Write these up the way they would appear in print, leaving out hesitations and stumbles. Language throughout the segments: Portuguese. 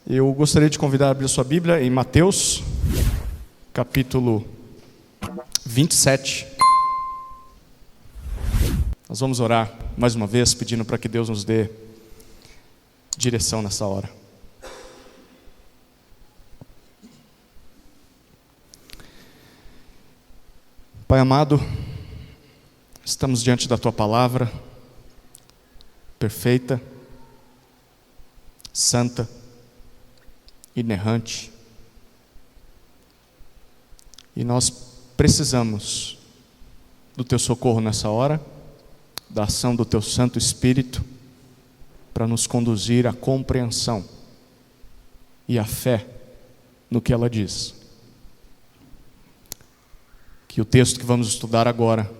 Eu gostaria de convidar a abrir sua Bíblia em Mateus, capítulo 27. Nós vamos orar mais uma vez, pedindo para que Deus nos dê direção nessa hora. Pai amado, estamos diante da Tua palavra, perfeita, santa, inerrante, e nós precisamos do Teu socorro nessa hora, da ação do Teu Santo Espírito, para nos conduzir à compreensão e à fé no que ela diz. Que o texto que vamos estudar agora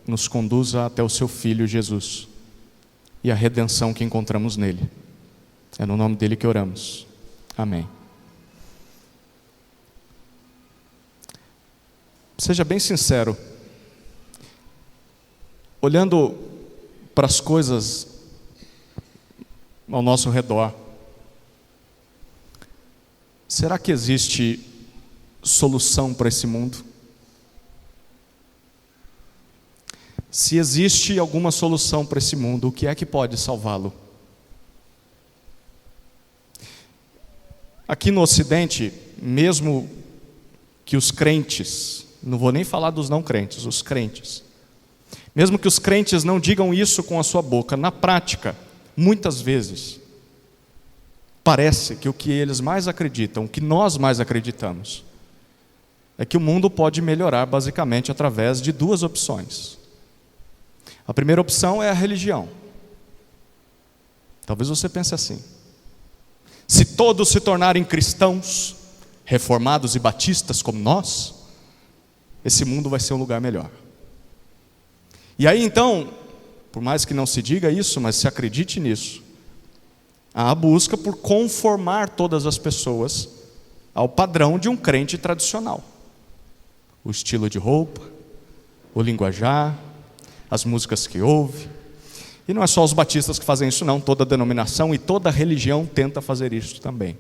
nos conduza até o Seu Filho Jesus e a redenção que encontramos nele. É no nome dele que oramos. Amém. Seja bem sincero, olhando para as coisas ao nosso redor, será que existe solução para esse mundo? Se existe alguma solução para esse mundo, o que é que pode salvá-lo? Aqui no Ocidente, mesmo que os crentes, não vou nem falar dos não crentes, os crentes, mesmo que os crentes não digam isso com a sua boca, na prática, muitas vezes, parece que o que eles mais acreditam, o que nós mais acreditamos, é que o mundo pode melhorar basicamente através de duas opções. A primeira opção é a religião. Talvez você pense assim: se todos se tornarem cristãos, reformados e batistas como nós, esse mundo vai ser um lugar melhor. E aí então, por mais que não se diga isso, mas se acredite nisso, há a busca por conformar todas as pessoas ao padrão de um crente tradicional. O estilo de roupa, o linguajar, as músicas que ouve. E não é só os batistas que fazem isso não, toda denominação e toda religião tenta fazer isso também.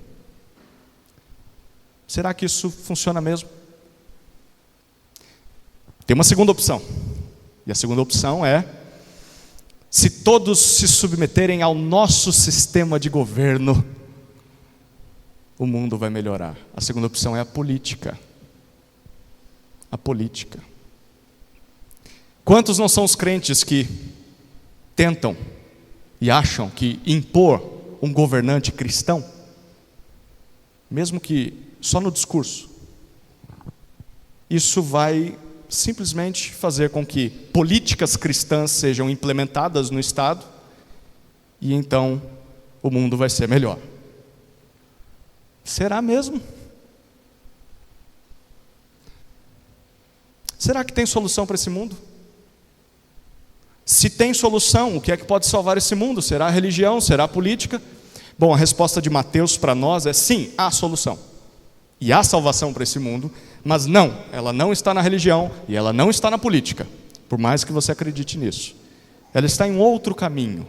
Será que isso funciona mesmo? Tem uma segunda opção. E a segunda opção é: se todos se submeterem ao nosso sistema de governo, o mundo vai melhorar. A segunda opção é a política. A política. Quantos não são os crentes que tentam e acham que impor um governante cristão, mesmo que só no discurso, isso vai simplesmente fazer com que políticas cristãs sejam implementadas no Estado e então o mundo vai ser melhor? Será mesmo? Será que tem solução para esse mundo? Se tem solução, o que é que pode salvar esse mundo? Será a religião? Será a política? Bom, a resposta de Mateus para nós é sim, há solução. E há salvação para esse mundo, mas não, ela não está na religião e ela não está na política, por mais que você acredite nisso. Ela está em um outro caminho,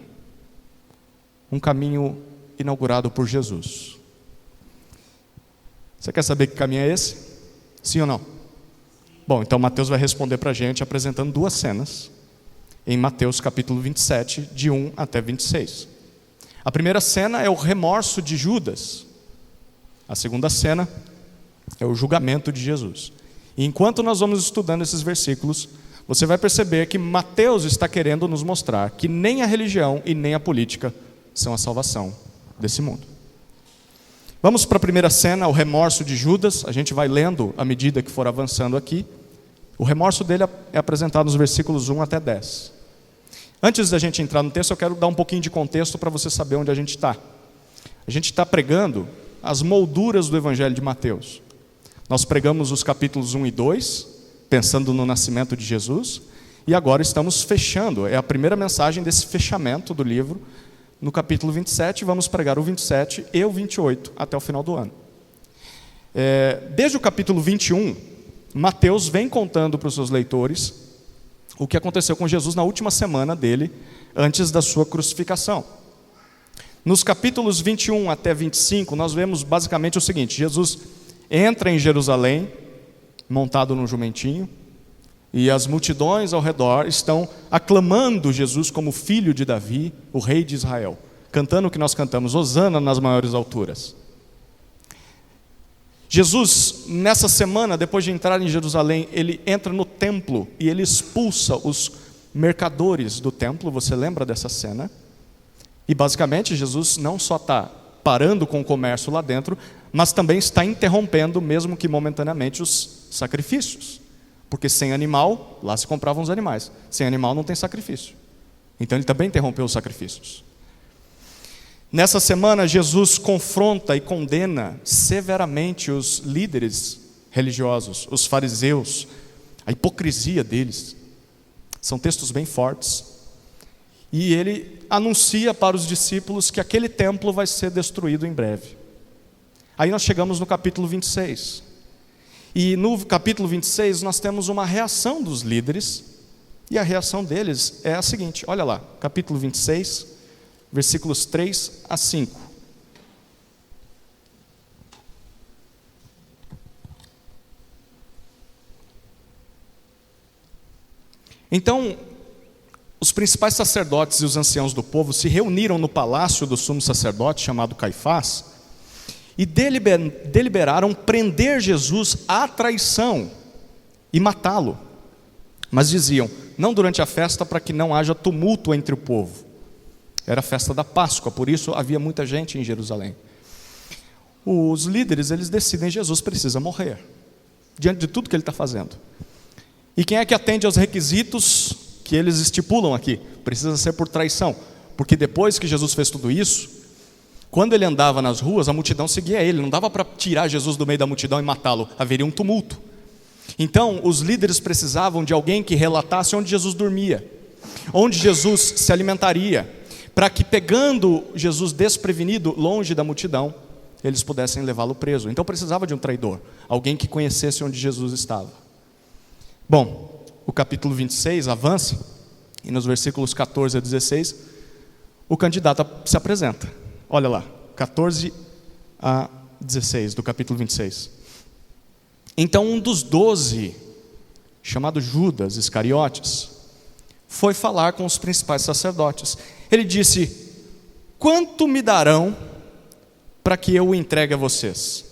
um caminho inaugurado por Jesus. Você quer saber que caminho é esse? Sim ou não? Bom, então Mateus vai responder para a gente apresentando duas cenas em Mateus capítulo 27, de 1 até 26. A primeira cena é o remorso de Judas. A segunda cena é o julgamento de Jesus. E enquanto nós vamos estudando esses versículos, você vai perceber que Mateus está querendo nos mostrar que nem a religião e nem a política são a salvação desse mundo. Vamos para a primeira cena, o remorso de Judas. A gente vai lendo à medida que for avançando aqui. O remorso dele é apresentado nos versículos 1 até 10. Antes da gente entrar no texto, eu quero dar um pouquinho de contexto para você saber onde a gente está. A gente está pregando as molduras do Evangelho de Mateus. Nós pregamos os capítulos 1 e 2, pensando no nascimento de Jesus, e agora estamos fechando, é a primeira mensagem desse fechamento do livro, no capítulo 27, vamos pregar o 27 e o 28 até o final do ano. Desde o capítulo 21, Mateus vem contando para os seus leitores o que aconteceu com Jesus na última semana dele, antes da sua crucificação. Nos capítulos 21 até 25, nós vemos basicamente o seguinte: Jesus entra em Jerusalém, montado num jumentinho, e as multidões ao redor estão aclamando Jesus como filho de Davi, o rei de Israel, cantando o que nós cantamos, Hosana nas maiores alturas. Jesus, nessa semana, depois de entrar em Jerusalém, ele entra no templo e ele expulsa os mercadores do templo. Você lembra dessa cena? E basicamente Jesus não só está parando com o comércio lá dentro, mas também está interrompendo, mesmo que momentaneamente, os sacrifícios. Porque sem animal, lá se compravam os animais. Sem animal não tem sacrifício. Então ele também interrompeu os sacrifícios. Nessa semana, Jesus confronta e condena severamente os líderes religiosos, os fariseus, a hipocrisia deles. São textos bem fortes. E ele anuncia para os discípulos que aquele templo vai ser destruído em breve. Aí nós chegamos no capítulo 26. E no capítulo 26 nós temos uma reação dos líderes. E a reação deles é a seguinte, olha lá, capítulo 26, versículos 3 a 5. Então, os principais sacerdotes e os anciãos do povo se reuniram no palácio do sumo sacerdote, chamado Caifás, e deliberaram prender Jesus à traição e matá-lo. Mas diziam, não durante a festa, para que não haja tumulto entre o povo. Era a festa da Páscoa, por isso havia muita gente em Jerusalém. Os líderes, eles decidem, Jesus precisa morrer, diante de tudo que ele está fazendo. E quem é que atende aos requisitos que eles estipulam aqui? Precisa ser por traição, porque depois que Jesus fez tudo isso, quando ele andava nas ruas, a multidão seguia ele, não dava para tirar Jesus do meio da multidão e matá-lo, haveria um tumulto. Então, os líderes precisavam de alguém que relatasse onde Jesus dormia, onde Jesus se alimentaria, para que, pegando Jesus desprevenido, longe da multidão, eles pudessem levá-lo preso. Então precisava de um traidor, alguém que conhecesse onde Jesus estava. Bom, o capítulo 26 avança, e nos versículos 14 a 16, o candidato se apresenta. Olha lá, 14 a 16 do capítulo 26. Então um dos 12, chamado Judas Iscariotes, foi falar com os principais sacerdotes. Ele disse, quanto me darão para que eu o entregue a vocês?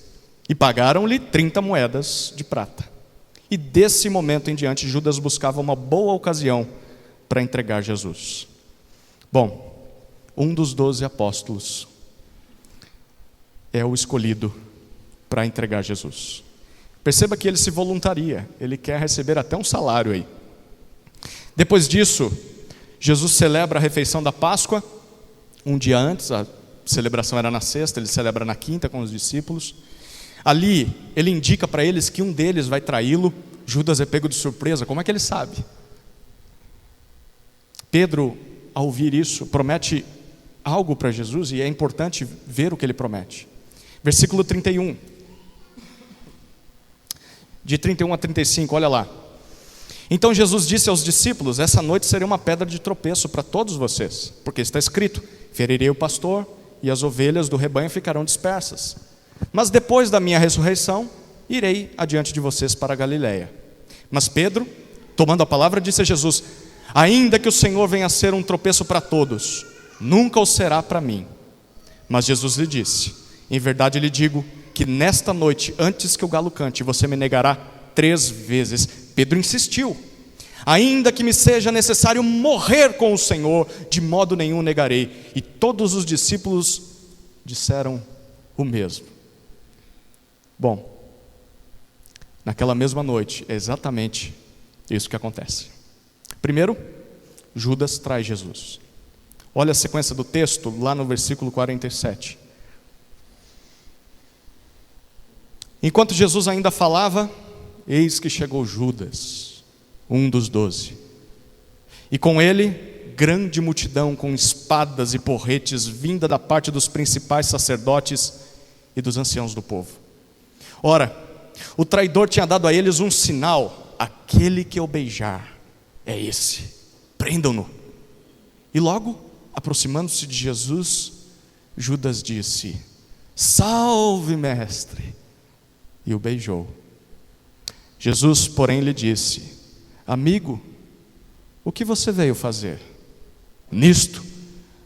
E pagaram-lhe 30 moedas de prata. E desse momento em diante, Judas buscava uma boa ocasião para entregar Jesus. Bom, um dos 12 apóstolos é o escolhido para entregar Jesus. Perceba que ele se voluntaria, ele quer receber até um salário aí. Depois disso, Jesus celebra a refeição da Páscoa, um dia antes, a celebração era na sexta, ele celebra na quinta com os discípulos. Ali, ele indica para eles que um deles vai traí-lo. Judas é pego de surpresa, como é que ele sabe? Pedro, ao ouvir isso, promete algo para Jesus, e é importante ver o que ele promete. Versículo 31. De 31 a 35, olha lá. Então Jesus disse aos discípulos, essa noite seria uma pedra de tropeço para todos vocês, porque está escrito, ferirei o pastor e as ovelhas do rebanho ficarão dispersas. Mas depois da minha ressurreição, irei adiante de vocês para a Galileia. Mas Pedro, tomando a palavra, disse a Jesus, ainda que o Senhor venha a ser um tropeço para todos, nunca o será para mim. Mas Jesus lhe disse, em verdade lhe digo, que nesta noite, antes que o galo cante, você me negará 3 vezes. Pedro insistiu, ainda que me seja necessário morrer com o Senhor, de modo nenhum negarei. E todos os discípulos disseram o mesmo. Bom, naquela mesma noite, é exatamente isso que acontece. Primeiro, Judas traz Jesus. Olha a sequência do texto, lá no versículo 47. Enquanto Jesus ainda falava, eis que chegou Judas, um dos 12. E com ele, grande multidão com espadas e porretes, vinda da parte dos principais sacerdotes e dos anciãos do povo. Ora, o traidor tinha dado a eles um sinal, aquele que eu beijar, é esse, prendam-no. E logo, aproximando-se de Jesus, Judas disse: salve, mestre, e o beijou. Jesus, porém, lhe disse: amigo, o que você veio fazer? Nisto,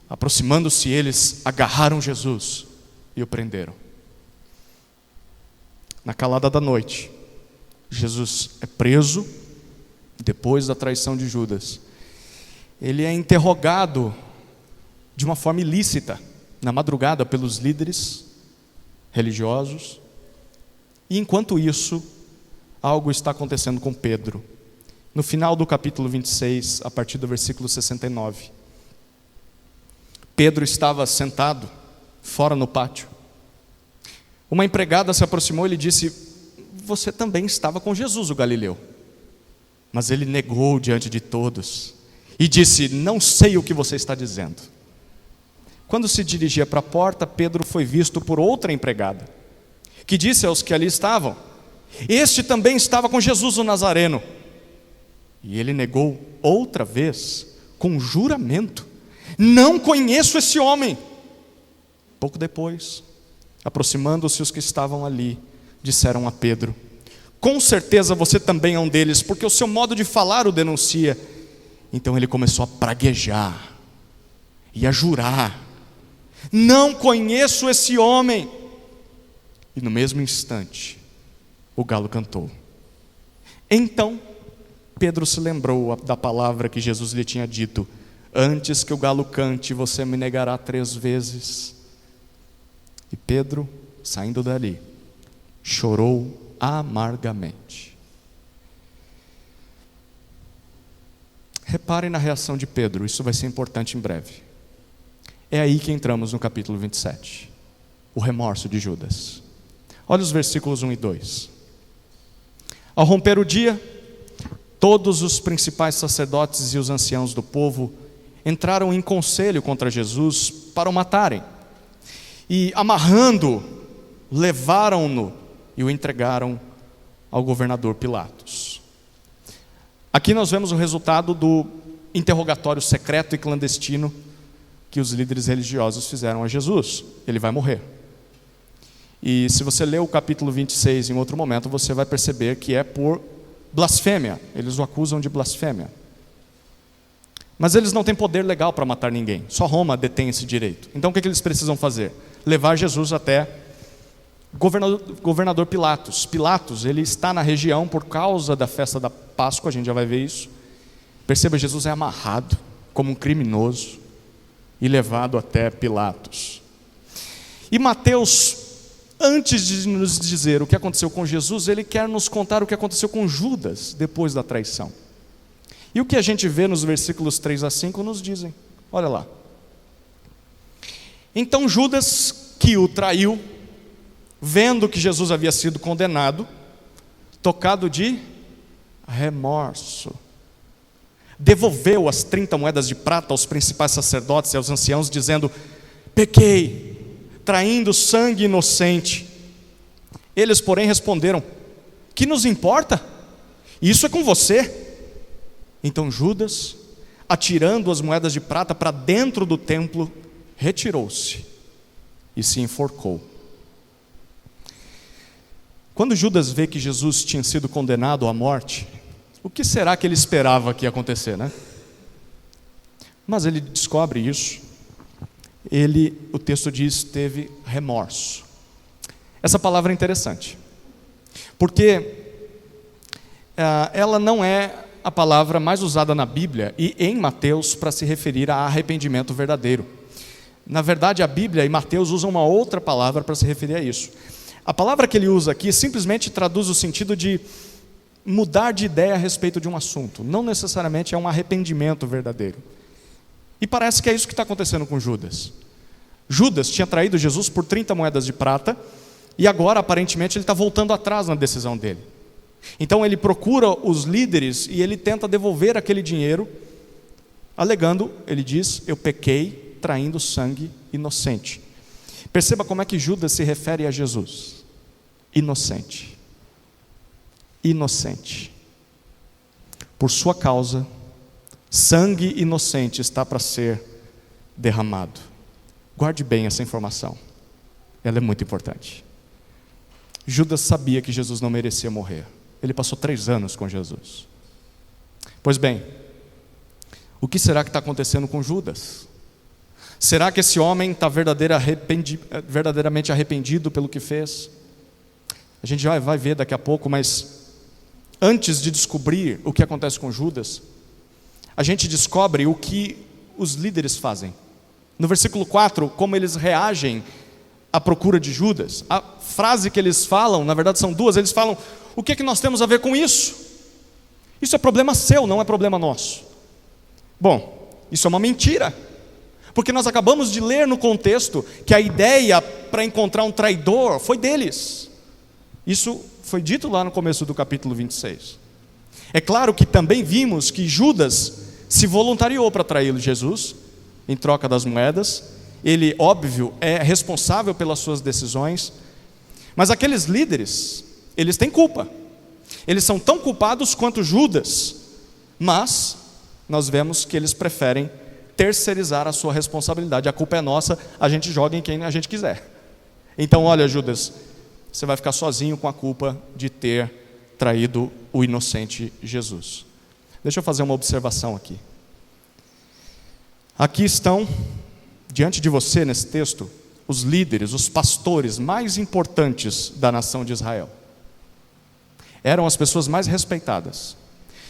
aproximando-se eles, agarraram Jesus e o prenderam. Na calada da noite, Jesus é preso, depois da traição de Judas. Ele é interrogado de uma forma ilícita, na madrugada, pelos líderes religiosos. E enquanto isso, algo está acontecendo com Pedro. No final do capítulo 26, a partir do versículo 69. Pedro estava sentado fora no pátio. Uma empregada se aproximou e lhe disse: você também estava com Jesus, o Galileu. Mas ele negou diante de todos e disse: não sei o que você está dizendo. Quando se dirigia para a porta, Pedro foi visto por outra empregada, que disse aos que ali estavam: este também estava com Jesus o Nazareno. E ele negou outra vez, com juramento: não conheço esse homem. Pouco depois, aproximando-se os que estavam ali, disseram a Pedro: com certeza você também é um deles, porque o seu modo de falar o denuncia. Então ele começou a praguejar e a jurar: não conheço esse homem. E no mesmo instante, o galo cantou. Então Pedro se lembrou da palavra que Jesus lhe tinha dito: antes que o galo cante, você me negará 3 vezes. E Pedro, saindo dali, chorou amargamente. Reparem na reação de Pedro, isso vai ser importante em breve. É aí que entramos no capítulo 27, o remorso de Judas. Olha os versículos 1 e 2. Ao romper o dia, todos os principais sacerdotes e os anciãos do povo entraram em conselho contra Jesus para o matarem. E amarrando-o, levaram-no e o entregaram ao governador Pilatos. Aqui nós vemos o resultado do interrogatório secreto e clandestino que os líderes religiosos fizeram a Jesus. Ele vai morrer. E se você ler o capítulo 26 em outro momento, você vai perceber que é por blasfêmia. Eles o acusam de blasfêmia. Mas eles não têm poder legal para matar ninguém. Só Roma detém esse direito. Então o que eles precisam fazer? Levar Jesus até governador Pilatos. Pilatos, ele está na região por causa da festa da Páscoa, a gente já vai ver isso. Perceba, Jesus é amarrado como um criminoso e levado até Pilatos. E Mateus, antes de nos dizer o que aconteceu com Jesus, ele quer nos contar o que aconteceu com Judas depois da traição. E o que a gente vê nos versículos 3 a 5 nos dizem. Olha lá. Então Judas, que o traiu, vendo que Jesus havia sido condenado, tocado de remorso, devolveu as 30 moedas de prata aos principais sacerdotes e aos anciãos, dizendo: pequei, traindo sangue inocente. Eles, porém, responderam: que nos importa? Isso é com você. Então Judas, atirando as moedas de prata para dentro do templo, retirou-se e se enforcou. Quando Judas vê que Jesus tinha sido condenado à morte, o que será que ele esperava que ia acontecer, né? Mas ele descobre isso. O texto diz, teve remorso. Essa palavra é interessante, porque ela não é a palavra mais usada na Bíblia e em Mateus para se referir a arrependimento verdadeiro. Na verdade, a Bíblia e Mateus usam uma outra palavra para se referir a isso. A palavra que ele usa aqui simplesmente traduz o sentido de mudar de ideia a respeito de um assunto. Não necessariamente é um arrependimento verdadeiro. E parece que é isso que está acontecendo com Judas. Judas tinha traído Jesus por 30 moedas de prata e agora, aparentemente, ele está voltando atrás na decisão dele. Então ele procura os líderes e ele tenta devolver aquele dinheiro, alegando, ele diz: eu pequei traindo sangue inocente. Perceba como é que Judas se refere a Jesus: inocente. Inocente. Por sua causa, sangue inocente está para ser derramado. Guarde bem essa informação, ela é muito importante. Judas sabia que Jesus não merecia morrer. Ele passou 3 anos com Jesus. Pois bem, o que será que está acontecendo com Judas? Será que esse homem está verdadeiramente arrependido pelo que fez? A gente já vai ver daqui a pouco, mas antes de descobrir o que acontece com Judas, a gente descobre o que os líderes fazem. No versículo 4, como eles reagem à procura de Judas. A frase que eles falam, na verdade são 2, eles falam: o que é que nós temos a ver com isso? Isso é problema seu, não é problema nosso. Bom, isso é uma mentira, porque nós acabamos de ler no contexto que a ideia para encontrar um traidor foi deles. Isso foi dito lá no começo do capítulo 26. É claro que também vimos que Judas se voluntariou para traí-lo Jesus, em troca das moedas. Ele, óbvio, é responsável pelas suas decisões, mas aqueles líderes, eles têm culpa. Eles são tão culpados quanto Judas, mas nós vemos que eles preferem terceirizar a sua responsabilidade. A culpa é nossa, a gente joga em quem a gente quiser. Então, olha, Judas, você vai ficar sozinho com a culpa de ter traído o inocente Jesus. Deixa eu fazer uma observação aqui. Aqui estão, diante de você nesse texto, os líderes, os pastores mais importantes da nação de Israel. Eram as pessoas mais respeitadas,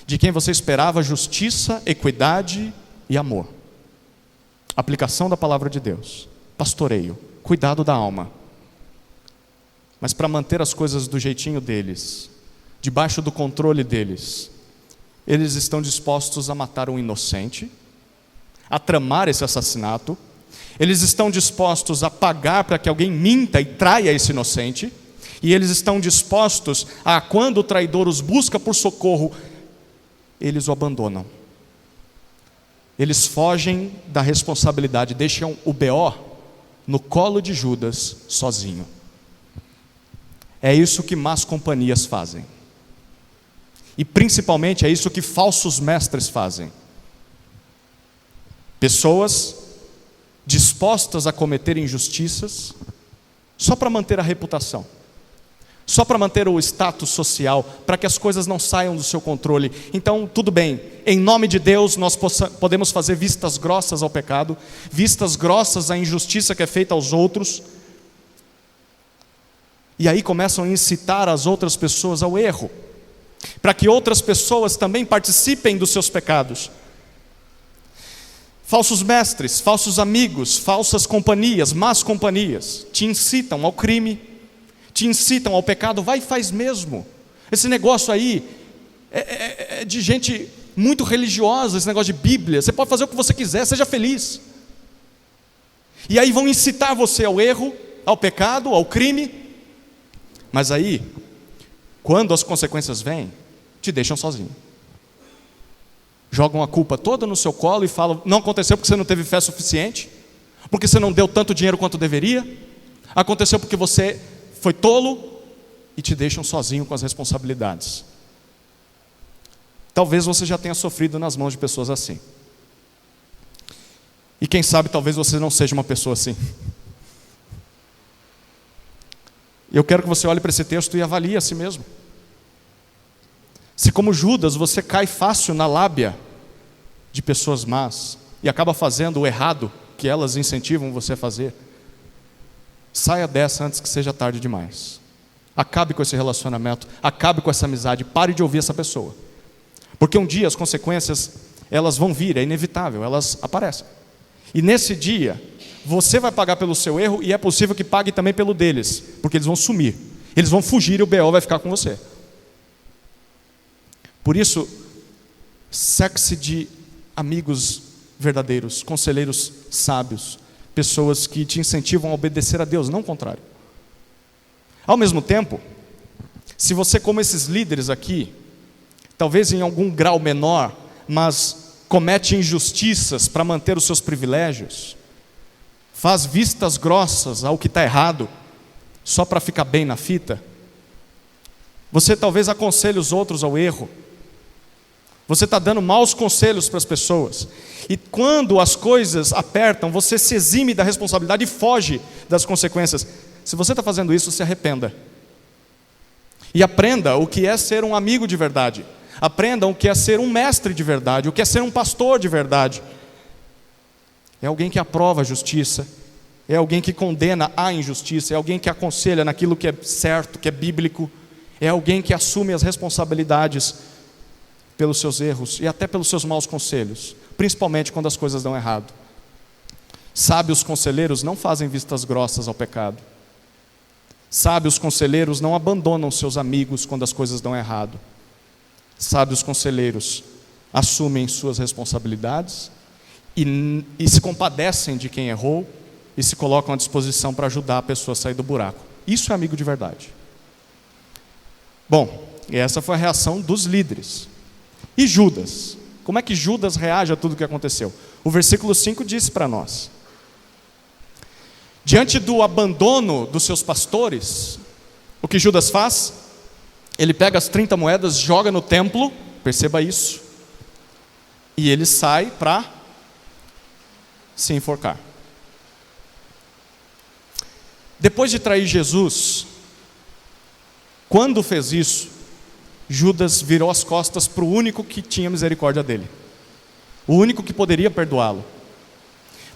de quem você esperava justiça, equidade e amor. Aplicação da palavra de Deus, pastoreio, cuidado da alma. Mas para manter as coisas do jeitinho deles, debaixo do controle deles, eles estão dispostos a matar um inocente, a tramar esse assassinato. Eles estão dispostos a pagar para que alguém minta e traia esse inocente, e eles estão dispostos a, quando o traidor os busca por socorro, eles o abandonam. Eles fogem da responsabilidade, deixam o BO no colo de Judas sozinho. É isso que más companhias fazem. E principalmente é isso que falsos mestres fazem. Pessoas dispostas a cometer injustiças só para manter a reputação, só para manter o status social, para que as coisas não saiam do seu controle. Então, tudo bem, em nome de Deus nós podemos fazer vistas grossas ao pecado, vistas grossas à injustiça que é feita aos outros, e aí começam a incitar as outras pessoas ao erro, para que outras pessoas também participem dos seus pecados. Falsos mestres, falsos amigos, falsas companhias, más companhias, te incitam ao crime, te incitam ao pecado. Vai e faz mesmo. Esse negócio aí é de gente muito religiosa, esse negócio de Bíblia. Você pode fazer o que você quiser, seja feliz. E aí vão incitar você ao erro, ao pecado, ao crime. Mas aí, quando as consequências vêm, te deixam sozinho. Jogam a culpa toda no seu colo e falam: não aconteceu porque você não teve fé suficiente, porque você não deu tanto dinheiro quanto deveria, aconteceu porque você foi tolo, e te deixam sozinho com as responsabilidades. Talvez você já tenha sofrido nas mãos de pessoas assim. E quem sabe talvez você não seja uma pessoa assim. Eu quero que você olhe para esse texto e avalie a si mesmo. Se como Judas você cai fácil na lábia de pessoas más e acaba fazendo o errado que elas incentivam você a fazer, saia dessa antes que seja tarde demais. Acabe com esse relacionamento, acabe com essa amizade, pare de ouvir essa pessoa. Porque um dia as consequências, elas vão vir, é inevitável, elas aparecem. E nesse dia, você vai pagar pelo seu erro e é possível que pague também pelo deles, porque eles vão sumir, eles vão fugir e o BO vai ficar com você. Por isso, cerque-se de amigos verdadeiros, conselheiros sábios, pessoas que te incentivam a obedecer a Deus, não o contrário. Ao mesmo tempo, se você, como esses líderes aqui, talvez em algum grau menor, mas comete injustiças para manter os seus privilégios, faz vistas grossas ao que está errado, só para ficar bem na fita, você talvez aconselhe os outros ao erro, Você está dando maus conselhos para as pessoas. E quando as coisas apertam, você se exime da responsabilidade e foge das consequências. Se você está fazendo isso, se arrependa. E aprenda o que é ser um amigo de verdade. Aprenda o que é ser um mestre de verdade, o que é ser um pastor de verdade. É alguém que aprova a justiça, é alguém que condena a injustiça, é alguém que aconselha naquilo que é certo, que é bíblico, é alguém que assume as responsabilidades pelos seus erros e até pelos seus maus conselhos, principalmente quando as coisas dão errado. Sábios conselheiros não fazem vistas grossas ao pecado. Sábios conselheiros não abandonam seus amigos quando as coisas dão errado. Sábios conselheiros assumem suas responsabilidades e se compadecem de quem errou e se colocam à disposição para ajudar a pessoa a sair do buraco. Isso é amigo de verdade. Bom, e essa foi a reação dos líderes. E Judas? Como é que Judas reage a tudo o que aconteceu? O versículo 5 diz para nós: diante do abandono dos seus pastores, o que Judas faz? Ele pega as 30 moedas, joga no templo, perceba isso, e ele sai para se enforcar. Depois de trair Jesus, quando fez isso, Judas virou as costas para o único que tinha misericórdia dele, o único que poderia perdoá-lo.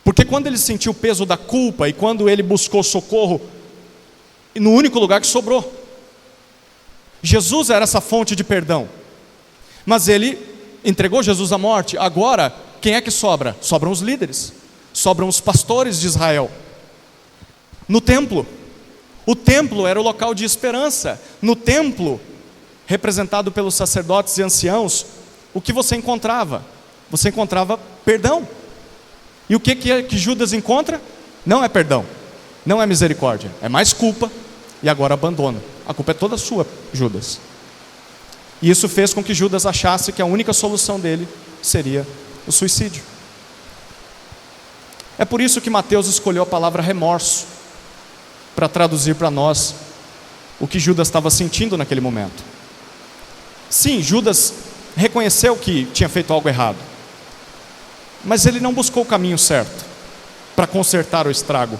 Porque quando ele sentiu o peso da culpa e quando ele buscou socorro no único lugar que sobrou, Jesus era essa fonte de perdão, mas ele entregou Jesus à morte. Agora, quem é que sobra? Sobram os líderes, sobram os pastores de Israel. No templo, o templo era o local de esperança. No templo, representado pelos sacerdotes e anciãos, o que você encontrava? Você encontrava perdão. E o que é que Judas encontra? Não é perdão, não é misericórdia, é mais culpa e agora abandono. A culpa é toda sua, Judas. E isso fez com que Judas achasse que a única solução dele seria o suicídio. É por isso que Mateus escolheu a palavra remorso para traduzir para nós o que Judas estava sentindo naquele momento. Sim, Judas reconheceu que tinha feito algo errado, mas ele não buscou o caminho certo para consertar o estrago.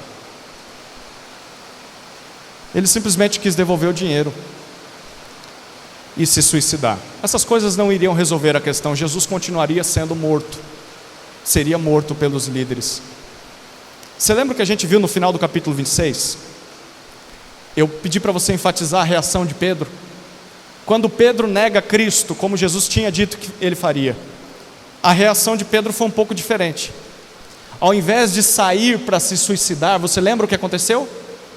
Ele simplesmente quis devolver o dinheiro e se suicidar. Essas coisas não iriam resolver a questão. Jesus continuaria sendo morto, seria morto pelos líderes. Você lembra o que a gente viu no final do capítulo 26? Eu pedi para você enfatizar a reação de Pedro. Quando Pedro nega Cristo, como Jesus tinha dito que ele faria, a reação de Pedro foi um pouco diferente. Ao invés de sair para se suicidar, você lembra o que aconteceu?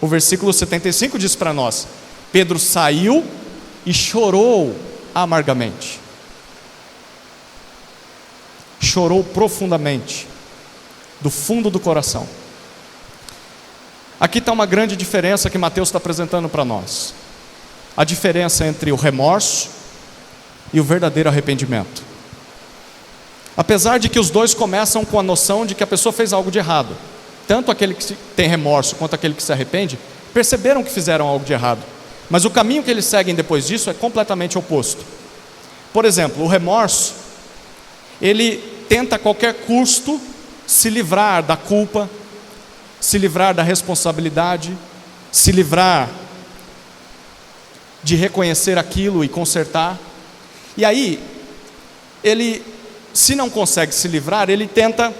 O versículo 75 diz para nós: Pedro saiu e chorou amargamente. Chorou profundamente, do fundo do coração. Aqui está uma grande diferença que Mateus está apresentando para nós. A diferença entre o remorso e o verdadeiro arrependimento. Apesar de que os dois começam com a noção de que a pessoa fez algo de errado, tanto aquele que tem remorso quanto aquele que se arrepende perceberam que fizeram algo de errado, mas o caminho que eles seguem depois disso é completamente oposto. Por exemplo, o remorso, ele tenta a qualquer custo se livrar da culpa, se livrar da responsabilidade, se livrar de reconhecer aquilo e consertar. E aí, ele, se não consegue se livrar, ele tenta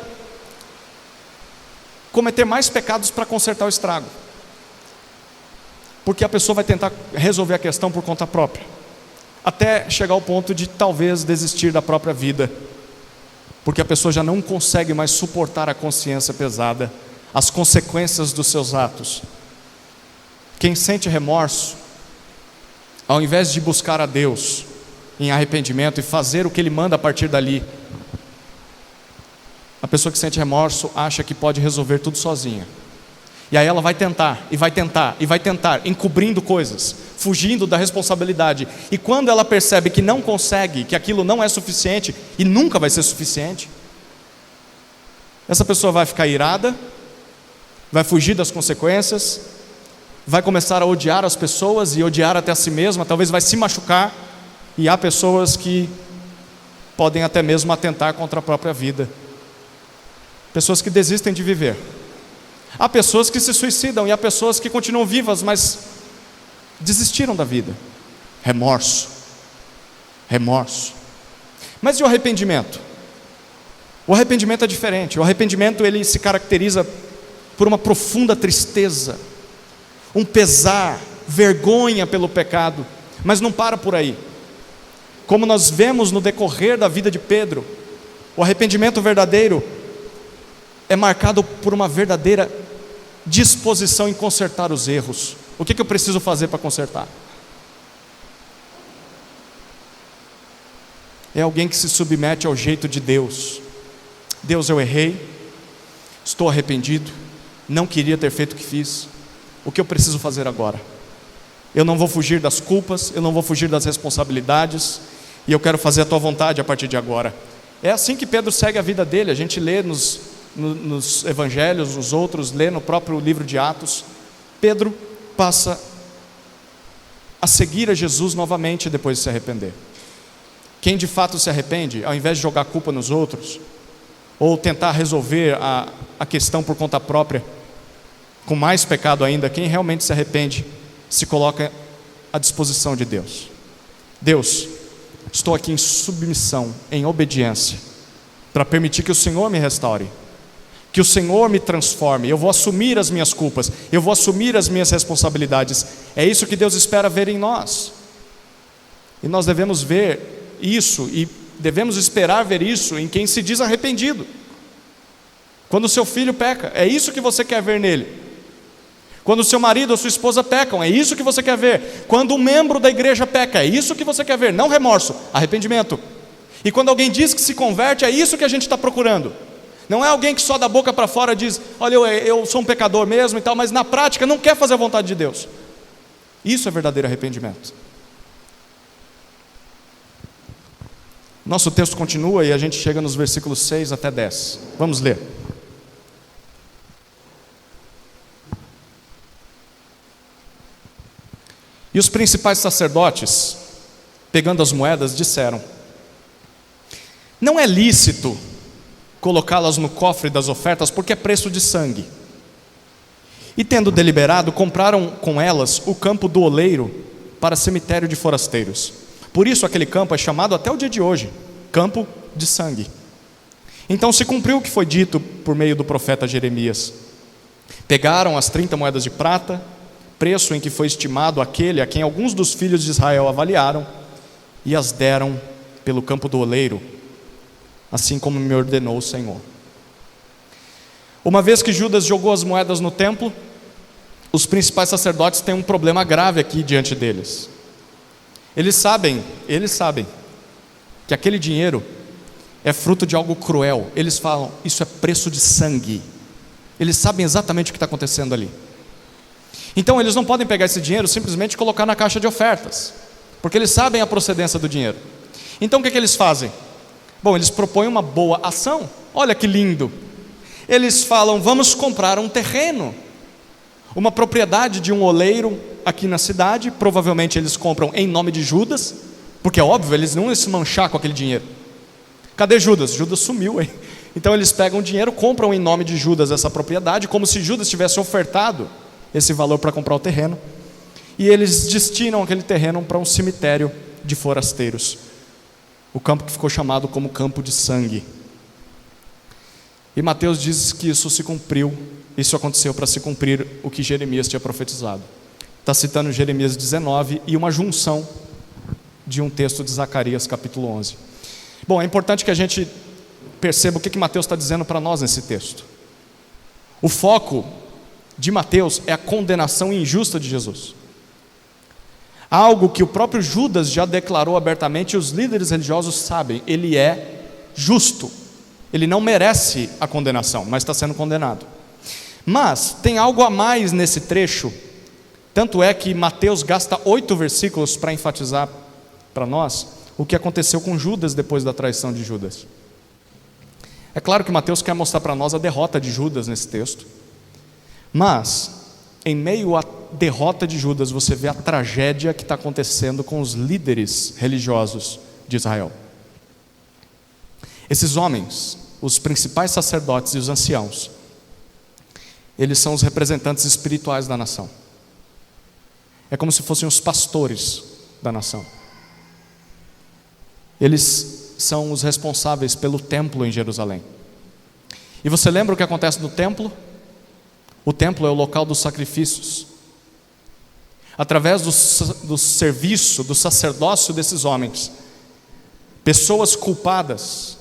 cometer mais pecados para consertar o estrago, porque a pessoa vai tentar resolver a questão por conta própria, até chegar ao ponto de talvez desistir da própria vida, porque a pessoa já não consegue mais suportar a consciência pesada, as consequências dos seus atos. Quem sente remorso, ao invés de buscar a Deus em arrependimento e fazer o que Ele manda a partir dali, a pessoa que sente remorso acha que pode resolver tudo sozinha. E aí ela vai tentar, e vai tentar, e vai tentar, encobrindo coisas, fugindo da responsabilidade. E quando ela percebe que não consegue, que aquilo não é suficiente, e nunca vai ser suficiente, essa pessoa vai ficar irada, vai fugir das consequências, vai começar a odiar as pessoas e odiar até a si mesma, talvez vai se machucar. E há pessoas que podem até mesmo atentar contra a própria vida. Pessoas que desistem de viver. Há pessoas que se suicidam e há pessoas que continuam vivas, mas desistiram da vida. Remorso. Mas e o arrependimento? O arrependimento é diferente. O arrependimento, ele se caracteriza por uma profunda tristeza, um pesar, vergonha pelo pecado, mas não para por aí. Como nós vemos no decorrer da vida de Pedro, o arrependimento verdadeiro é marcado por uma verdadeira disposição em consertar os erros. O que eu preciso fazer para consertar? É alguém que se submete ao jeito de Deus. Deus, eu errei, estou arrependido, não queria ter feito o que fiz. O que eu preciso fazer agora? Eu não vou fugir das culpas, eu não vou fugir das responsabilidades, e eu quero fazer a tua vontade a partir de agora. É assim que Pedro segue a vida dele. A gente lê nos evangelhos, os outros, lê no próprio livro de Atos. Pedro passa a seguir a Jesus novamente depois de se arrepender. Quem de fato se arrepende, ao invés de jogar a culpa nos outros, ou tentar resolver a questão por conta própria, com mais pecado ainda, quem realmente se arrepende, se coloca à disposição de Deus. Deus, estou aqui em submissão, em obediência, para permitir que o Senhor me restaure, que o Senhor me transforme. Eu vou assumir as minhas culpas, eu vou assumir as minhas responsabilidades. É isso que Deus espera ver em nós, e nós devemos ver isso, e devemos esperar ver isso em quem se diz arrependido. Quando o seu filho peca, é isso que você quer ver nele. Quando o seu marido ou sua esposa pecam, é isso que você quer ver. Quando um membro da igreja peca, é isso que você quer ver. Não remorso, arrependimento. E quando alguém diz que se converte, é isso que a gente está procurando. Não é alguém que só da boca para fora diz: olha, eu sou um pecador mesmo e tal, mas na prática não quer fazer a vontade de Deus. Isso é verdadeiro arrependimento. Nosso texto continua e a gente chega nos versículos 6 até 10. Vamos ler. E os principais sacerdotes, pegando as moedas, disseram: não é lícito colocá-las no cofre das ofertas, porque é preço de sangue. E tendo deliberado, compraram com elas o campo do oleiro para cemitério de forasteiros. Por isso aquele campo é chamado até o dia de hoje, campo de sangue. Então se cumpriu o que foi dito por meio do profeta Jeremias. Pegaram as 30 moedas de prata, preço em que foi estimado aquele a quem alguns dos filhos de Israel avaliaram, e as deram pelo campo do oleiro, assim como me ordenou o Senhor. Uma vez que Judas jogou as moedas no templo, os principais sacerdotes têm um problema grave aqui diante deles. Eles sabem que aquele dinheiro é fruto de algo cruel. Eles falam: isso é preço de sangue. Eles sabem exatamente o que está acontecendo ali. Então eles não podem pegar esse dinheiro simplesmente colocar na caixa de ofertas, porque eles sabem a procedência do dinheiro. Então o que eles fazem? Bom, eles propõem uma boa ação. Olha que lindo. Eles falam: vamos comprar um terreno, uma propriedade de um oleiro aqui na cidade. Provavelmente eles compram em nome de Judas, porque é óbvio, eles não iam se manchar com aquele dinheiro. Cadê Judas? Judas sumiu, hein? Então eles pegam o dinheiro, compram em nome de Judas essa propriedade, como se Judas tivesse ofertado esse valor para comprar o terreno, e eles destinam aquele terreno para um cemitério de forasteiros, o campo que ficou chamado como campo de sangue. E Mateus diz que isso se cumpriu, isso aconteceu para se cumprir o que Jeremias tinha profetizado. Está citando Jeremias 19 e uma junção de um texto de Zacarias capítulo 11. Bom, é importante que a gente perceba o que Mateus está dizendo para nós nesse texto. O foco de Mateus é a condenação injusta de Jesus. Algo que o próprio Judas já declarou abertamente, e os líderes religiosos sabem: ele é justo, ele não merece a condenação, mas está sendo condenado. Mas tem algo a mais nesse trecho, tanto é que Mateus gasta 8 versículos para enfatizar para nós o que aconteceu com Judas depois da traição de Judas. É claro que Mateus quer mostrar para nós a derrota de Judas nesse texto, mas em meio à derrota de Judas, você vê a tragédia que está acontecendo com os líderes religiosos de Israel. Esses homens, os principais sacerdotes e os anciãos, eles são os representantes espirituais da nação. É como se fossem os pastores da nação. Eles são os responsáveis pelo templo em Jerusalém. E você lembra o que acontece no templo? O templo é o local dos sacrifícios. Através do serviço, do sacerdócio desses homens, pessoas culpadas,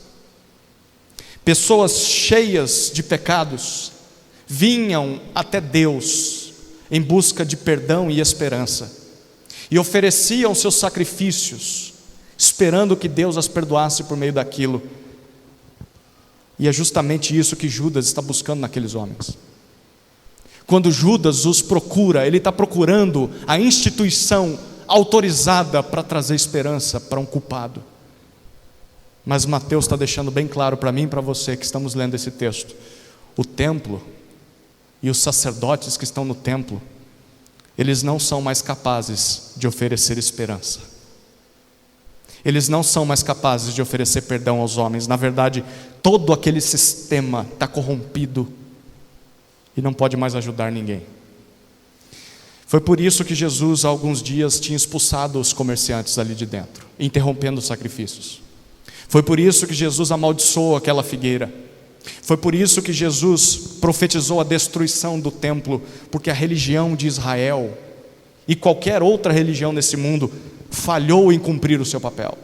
pessoas cheias de pecados, vinham até Deus em busca de perdão e esperança, e ofereciam seus sacrifícios, esperando que Deus as perdoasse por meio daquilo. E é justamente isso que Judas está buscando naqueles homens. Quando Judas os procura, ele está procurando a instituição autorizada para trazer esperança para um culpado. Mas Mateus está deixando bem claro para mim e para você que estamos lendo esse texto: o templo e os sacerdotes que estão no templo, eles não são mais capazes de oferecer esperança. Eles não são mais capazes de oferecer perdão aos homens. Na verdade, todo aquele sistema está corrompido e não pode mais ajudar ninguém. Foi por isso que Jesus, há alguns dias, tinha expulsado os comerciantes ali de dentro, interrompendo os sacrifícios. Foi por isso que Jesus amaldiçoou aquela figueira. Foi por isso que Jesus profetizou a destruição do templo, porque a religião de Israel e qualquer outra religião nesse mundo falhou em cumprir o seu papel.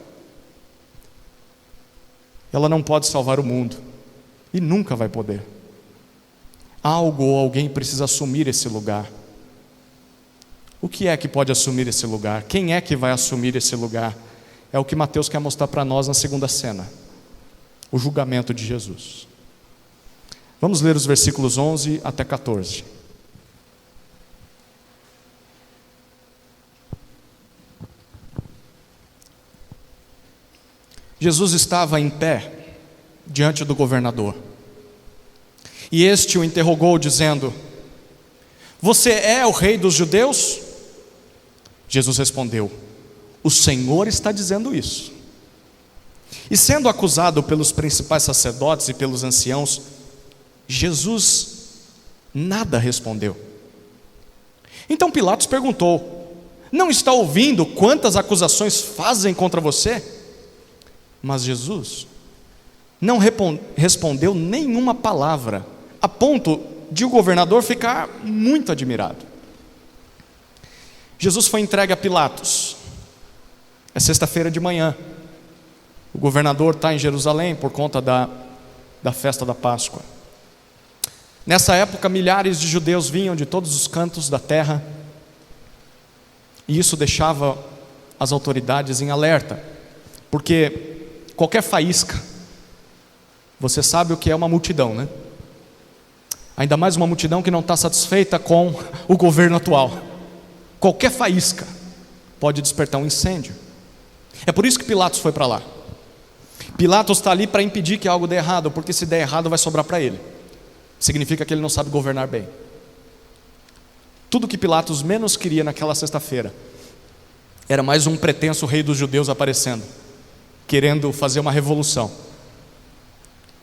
Ela não pode salvar o mundo e nunca vai poder. Algo ou alguém precisa assumir esse lugar. O que é que pode assumir esse lugar? Quem é que vai assumir esse lugar? É o que Mateus quer mostrar para nós na segunda cena: o julgamento de Jesus. Vamos ler os versículos 11 até 14. Jesus estava em pé diante do governador, e este o interrogou dizendo: você é o rei dos judeus? Jesus respondeu: o Senhor está dizendo isso. E sendo acusado pelos principais sacerdotes e pelos anciãos, Jesus nada respondeu. Então Pilatos perguntou: não está ouvindo quantas acusações fazem contra você? Mas Jesus não respondeu nenhuma palavra, a ponto de o governador ficar muito admirado. Jesus foi entregue a Pilatos. É sexta-feira de manhã. O governador está em Jerusalém por conta da festa da Páscoa. Nessa época, milhares de judeus vinham de todos os cantos da terra, e isso deixava as autoridades em alerta, porque qualquer faísca, você sabe o que é uma multidão, né? Ainda mais uma multidão que não está satisfeita com o governo atual. Qualquer faísca pode despertar um incêndio. É por isso que Pilatos foi para lá. Pilatos está ali para impedir que algo dê errado, porque se der errado vai sobrar para ele. Significa que ele não sabe governar bem. Tudo que Pilatos menos queria naquela sexta-feira era mais um pretenso rei dos judeus aparecendo, querendo fazer uma revolução.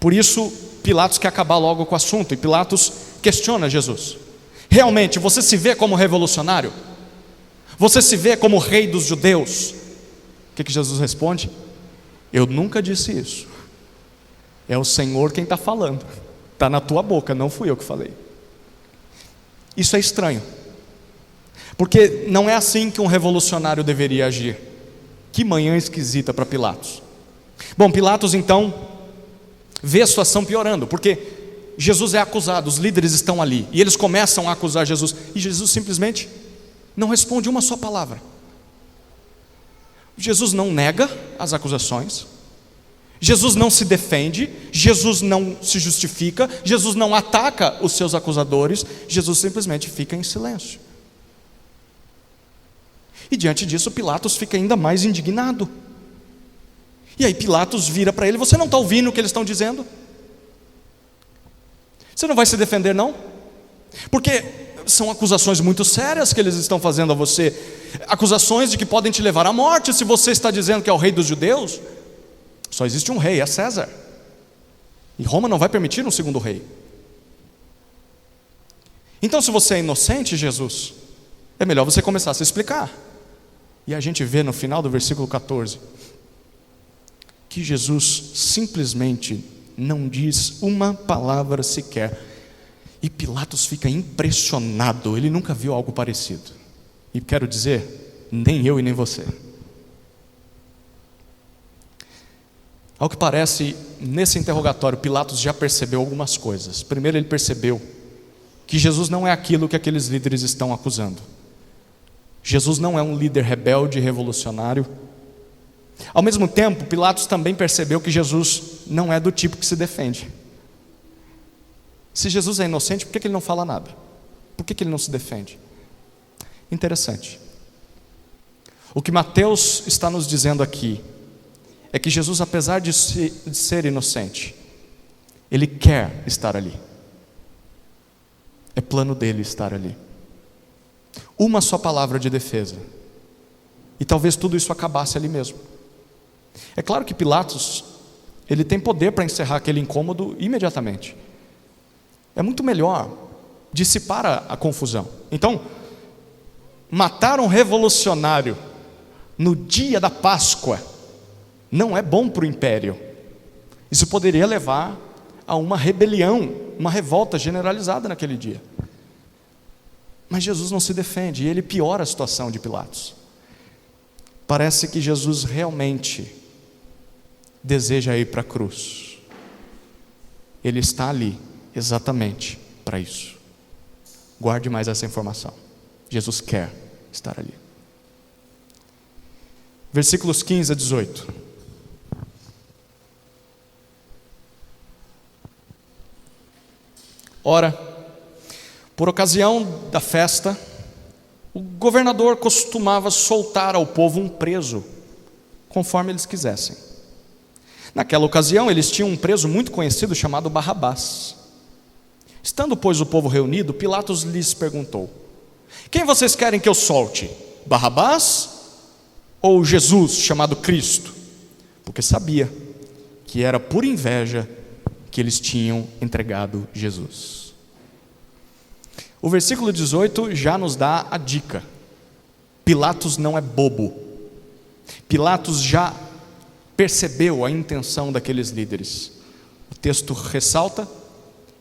Por isso Pilatos quer acabar logo com o assunto, e Pilatos questiona Jesus: realmente você se vê como revolucionário? Você se vê como rei dos judeus? O que Jesus responde? Eu nunca disse isso. É o Senhor quem está falando. Está na tua boca, não fui eu que falei. Isso é estranho, porque não é assim que um revolucionário deveria agir. Que manhã esquisita para Pilatos. Bom, Pilatos então vê a situação piorando, porque Jesus é acusado, os líderes estão ali, e eles começam a acusar Jesus, e Jesus simplesmente não responde uma só palavra. Jesus não nega as acusações, Jesus não se defende, Jesus não se justifica, Jesus não ataca os seus acusadores, Jesus simplesmente fica em silêncio. E diante disso Pilatos fica ainda mais indignado. E aí Pilatos vira para ele: você não está ouvindo o que eles estão dizendo? Você não vai se defender não? Porque são acusações muito sérias que eles estão fazendo a você, acusações de que podem te levar à morte se você está dizendo que é o rei dos judeus. Só existe um rei, é César. E Roma não vai permitir um segundo rei. Então, se você é inocente, Jesus, é melhor você começar a se explicar. E a gente vê no final do versículo 14 que Jesus simplesmente não diz uma palavra sequer. E Pilatos fica impressionado, ele nunca viu algo parecido. E quero dizer, nem eu e nem você. Ao que parece, nesse interrogatório, Pilatos já percebeu algumas coisas. Primeiro, ele percebeu que Jesus não é aquilo que aqueles líderes estão acusando. Jesus não é um líder rebelde e revolucionário. Ao mesmo tempo, Pilatos também percebeu que Jesus não é do tipo que se defende. Se Jesus é inocente, por que ele não fala nada? Por que ele não se defende? Interessante. O que Mateus está nos dizendo aqui é que Jesus, apesar de ser inocente, ele quer estar ali. É plano dele estar ali. Uma só palavra de defesa, e talvez tudo isso acabasse ali mesmo. É claro que Pilatos, ele tem poder para encerrar aquele incômodo imediatamente. É muito melhor dissipar a confusão. Então, matar um revolucionário no dia da Páscoa não é bom para o império. Isso poderia levar a uma rebelião, uma revolta generalizada naquele dia. Mas Jesus não se defende, e ele piora a situação de Pilatos. Parece que Jesus realmente deseja ir para a cruz. Ele está ali exatamente para isso. Guarde mais essa informação. Jesus quer estar ali. Versículos 15 a 18. Ora, por ocasião da festa, o governador costumava soltar ao povo um preso, conforme eles quisessem. Naquela ocasião, eles tinham um preso muito conhecido chamado Barrabás. Estando, pois, o povo reunido, Pilatos lhes perguntou: quem vocês querem que eu solte? Barrabás ou Jesus, chamado Cristo? Porque sabia que era por inveja que eles tinham entregado Jesus. O versículo 18 já nos dá a dica. Pilatos não é bobo. Pilatos já percebeu a intenção daqueles líderes. O texto ressalta: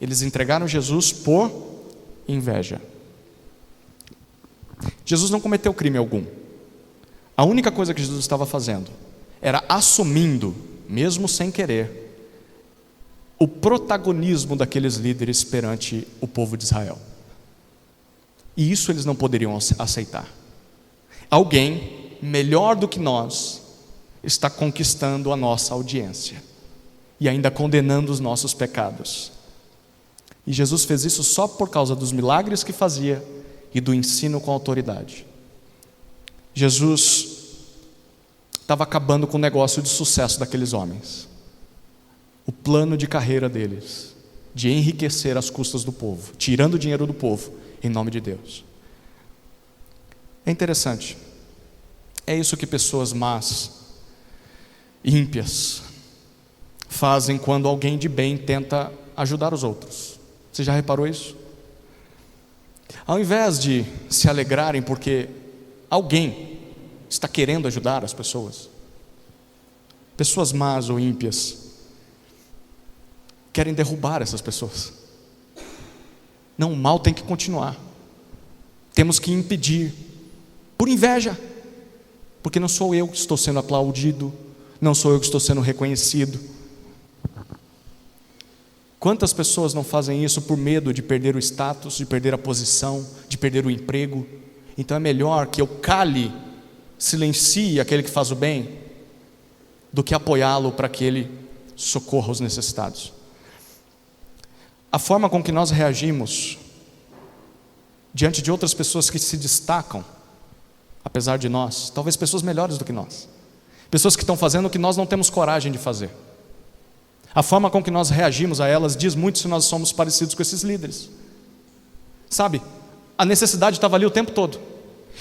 eles entregaram Jesus por inveja. Jesus não cometeu crime algum. A única coisa que Jesus estava fazendo era assumindo, mesmo sem querer, o protagonismo daqueles líderes perante o povo de Israel. E isso eles não poderiam aceitar. Alguém melhor do que nós está conquistando a nossa audiência e ainda condenando os nossos pecados. E Jesus fez isso só por causa dos milagres que fazia e do ensino com autoridade. Jesus estava acabando com o negócio de sucesso daqueles homens. O plano de carreira deles, de enriquecer às custas do povo, tirando o dinheiro do povo, em nome de Deus. É interessante. É isso que pessoas más, ímpias, fazem quando alguém de bem tenta ajudar os outros. Você já reparou isso? Ao invés de se alegrarem porque alguém está querendo ajudar as pessoas, pessoas más ou ímpias querem derrubar essas pessoas. Não, o mal tem que continuar. Temos que impedir, por inveja, porque não sou eu que estou sendo aplaudido, não sou eu que estou sendo reconhecido. Quantas pessoas não fazem isso por medo de perder o status, de perder a posição, de perder o emprego? Então é melhor que eu cale, silencie aquele que faz o bem, do que apoiá-lo para que ele socorra os necessitados. A forma com que nós reagimos diante de outras pessoas que se destacam, apesar de nós, talvez pessoas melhores do que nós, pessoas que estão fazendo o que nós não temos coragem de fazer. A forma com que nós reagimos a elas diz muito se nós somos parecidos com esses líderes. Sabe, a necessidade estava ali o tempo todo,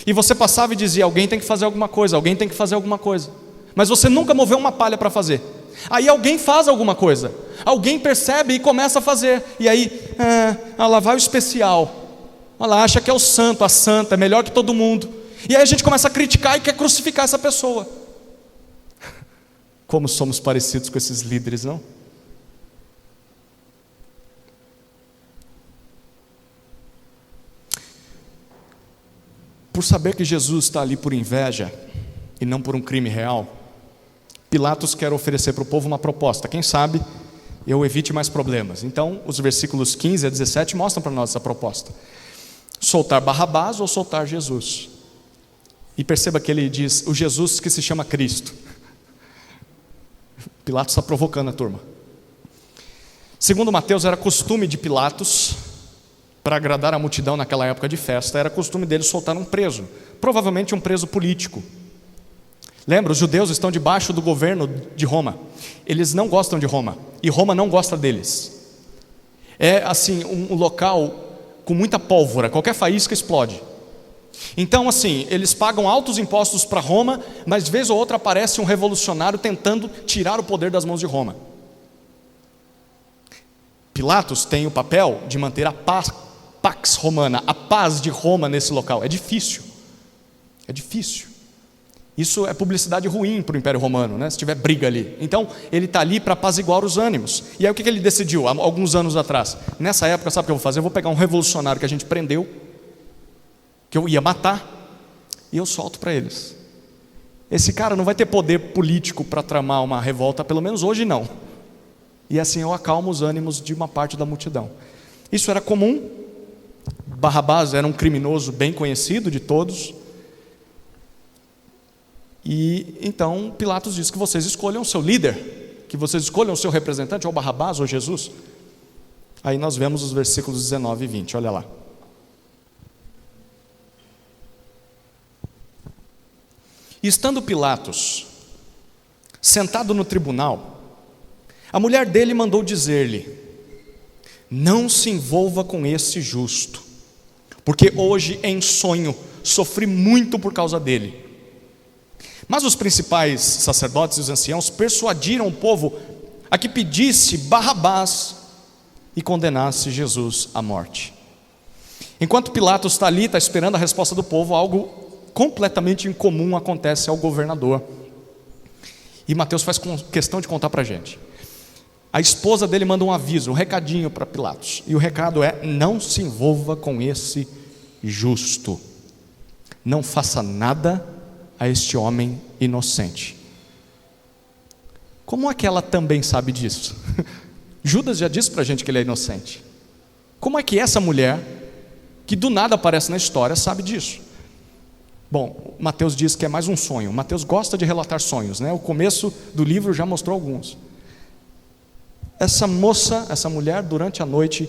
e você passava e dizia: alguém tem que fazer alguma coisa, alguém tem que fazer alguma coisa, mas você nunca moveu uma palha para fazer. Aí alguém faz alguma coisa, Alguém percebe e começa a fazer. E aí, lá vai o especial. Olha lá, acha que é o santo, a santa, é melhor que todo mundo. E aí a gente começa a criticar e quer crucificar essa pessoa. Como somos parecidos com esses líderes, não? Por saber que Jesus está ali por inveja e não por um crime real, Pilatos quer oferecer para o povo uma proposta. Quem sabe eu evite mais problemas. Então, os versículos 15 a 17 mostram para nós essa proposta: soltar Barrabás ou soltar Jesus. E perceba que ele diz, o Jesus que se chama Cristo. Pilatos está provocando a turma. Segundo Mateus, era costume de Pilatos, para agradar a multidão naquela época de festa, era costume dele soltar um preso, provavelmente um preso político. Lembra, os judeus estão debaixo do governo de Roma. Eles não gostam de Roma, e Roma não gosta deles. É assim, um local com muita pólvora, qualquer faísca explode. Então assim, eles pagam altos impostos para Roma, mas vez ou outra aparece um revolucionário tentando tirar o poder das mãos de Roma. Pilatos tem o papel de manter a Pax Romana, a paz de Roma nesse local. É difícil. Isso é publicidade ruim para o Império Romano, né? Se tiver briga ali. Então, ele está ali para apaziguar os ânimos. E aí o que ele decidiu, há alguns anos atrás? Nessa época, sabe o que eu vou fazer? Eu vou pegar um revolucionário que a gente prendeu, que eu ia matar, e eu solto para eles. Esse cara não vai ter poder político para tramar uma revolta, pelo menos hoje não. E assim eu acalmo os ânimos de uma parte da multidão. Isso era comum. Barrabás era um criminoso bem conhecido de todos. E então Pilatos diz que vocês escolham o seu líder, que vocês escolham o seu representante, ou Barrabás ou Jesus. Aí nós vemos os versículos 19 e 20, olha lá. E estando Pilatos sentado no tribunal, a mulher dele mandou dizer-lhe: não se envolva com esse justo, porque hoje em sonho sofri muito por causa dele. Mas os principais sacerdotes e os anciãos persuadiram o povo a que pedisse Barrabás e condenasse Jesus à morte. Enquanto Pilatos está ali, está esperando a resposta do povo, algo completamente incomum acontece ao governador. E Mateus faz questão de contar para a gente. A esposa dele manda um aviso, um recadinho para Pilatos. E o recado é: não se envolva com esse justo. Não faça nada a este homem inocente. Como é que ela também sabe disso? Judas já disse para a gente que ele é inocente. Como é que essa mulher, que do nada aparece na história, sabe disso? Bom, Mateus diz que é mais um sonho. Mateus gosta de relatar sonhos, né? O começo do livro já mostrou alguns. Essa moça, essa mulher, durante a noite,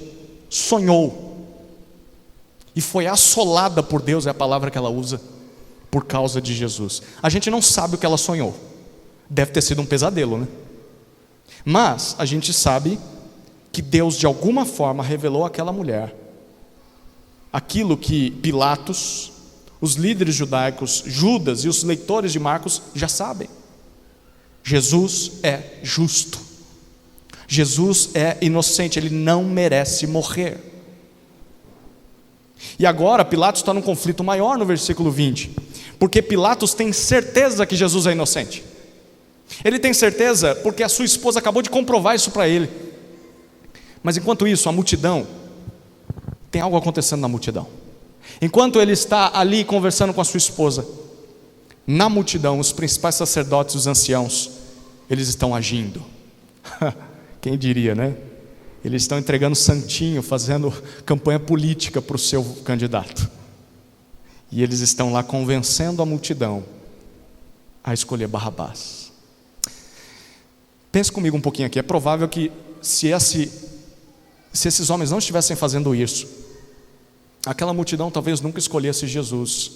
sonhou. E foi assolada por Deus, é a palavra que ela usa, por causa de Jesus. A gente não sabe o que ela sonhou. Deve ter sido um pesadelo, né? Mas a gente sabe que Deus de alguma forma revelou àquela mulher aquilo que Pilatos, os líderes judaicos, Judas e os leitores de Marcos já sabem. Jesus é justo. Jesus é inocente, ele não merece morrer. E agora Pilatos está num conflito maior no versículo 20, porque Pilatos tem certeza que Jesus é inocente. Ele tem certeza porque a sua esposa acabou de comprovar isso para ele. Mas enquanto isso, a multidão, tem algo acontecendo na multidão. Enquanto ele está ali conversando com a sua esposa, na multidão, os principais sacerdotes e os anciãos, eles estão agindo. Quem diria, né? Eles estão entregando santinho, fazendo campanha política para o seu candidato. E eles estão lá convencendo a multidão a escolher Barrabás. Pense comigo um pouquinho aqui. É provável que se esses homens não estivessem fazendo isso, aquela multidão talvez nunca escolhesse Jesus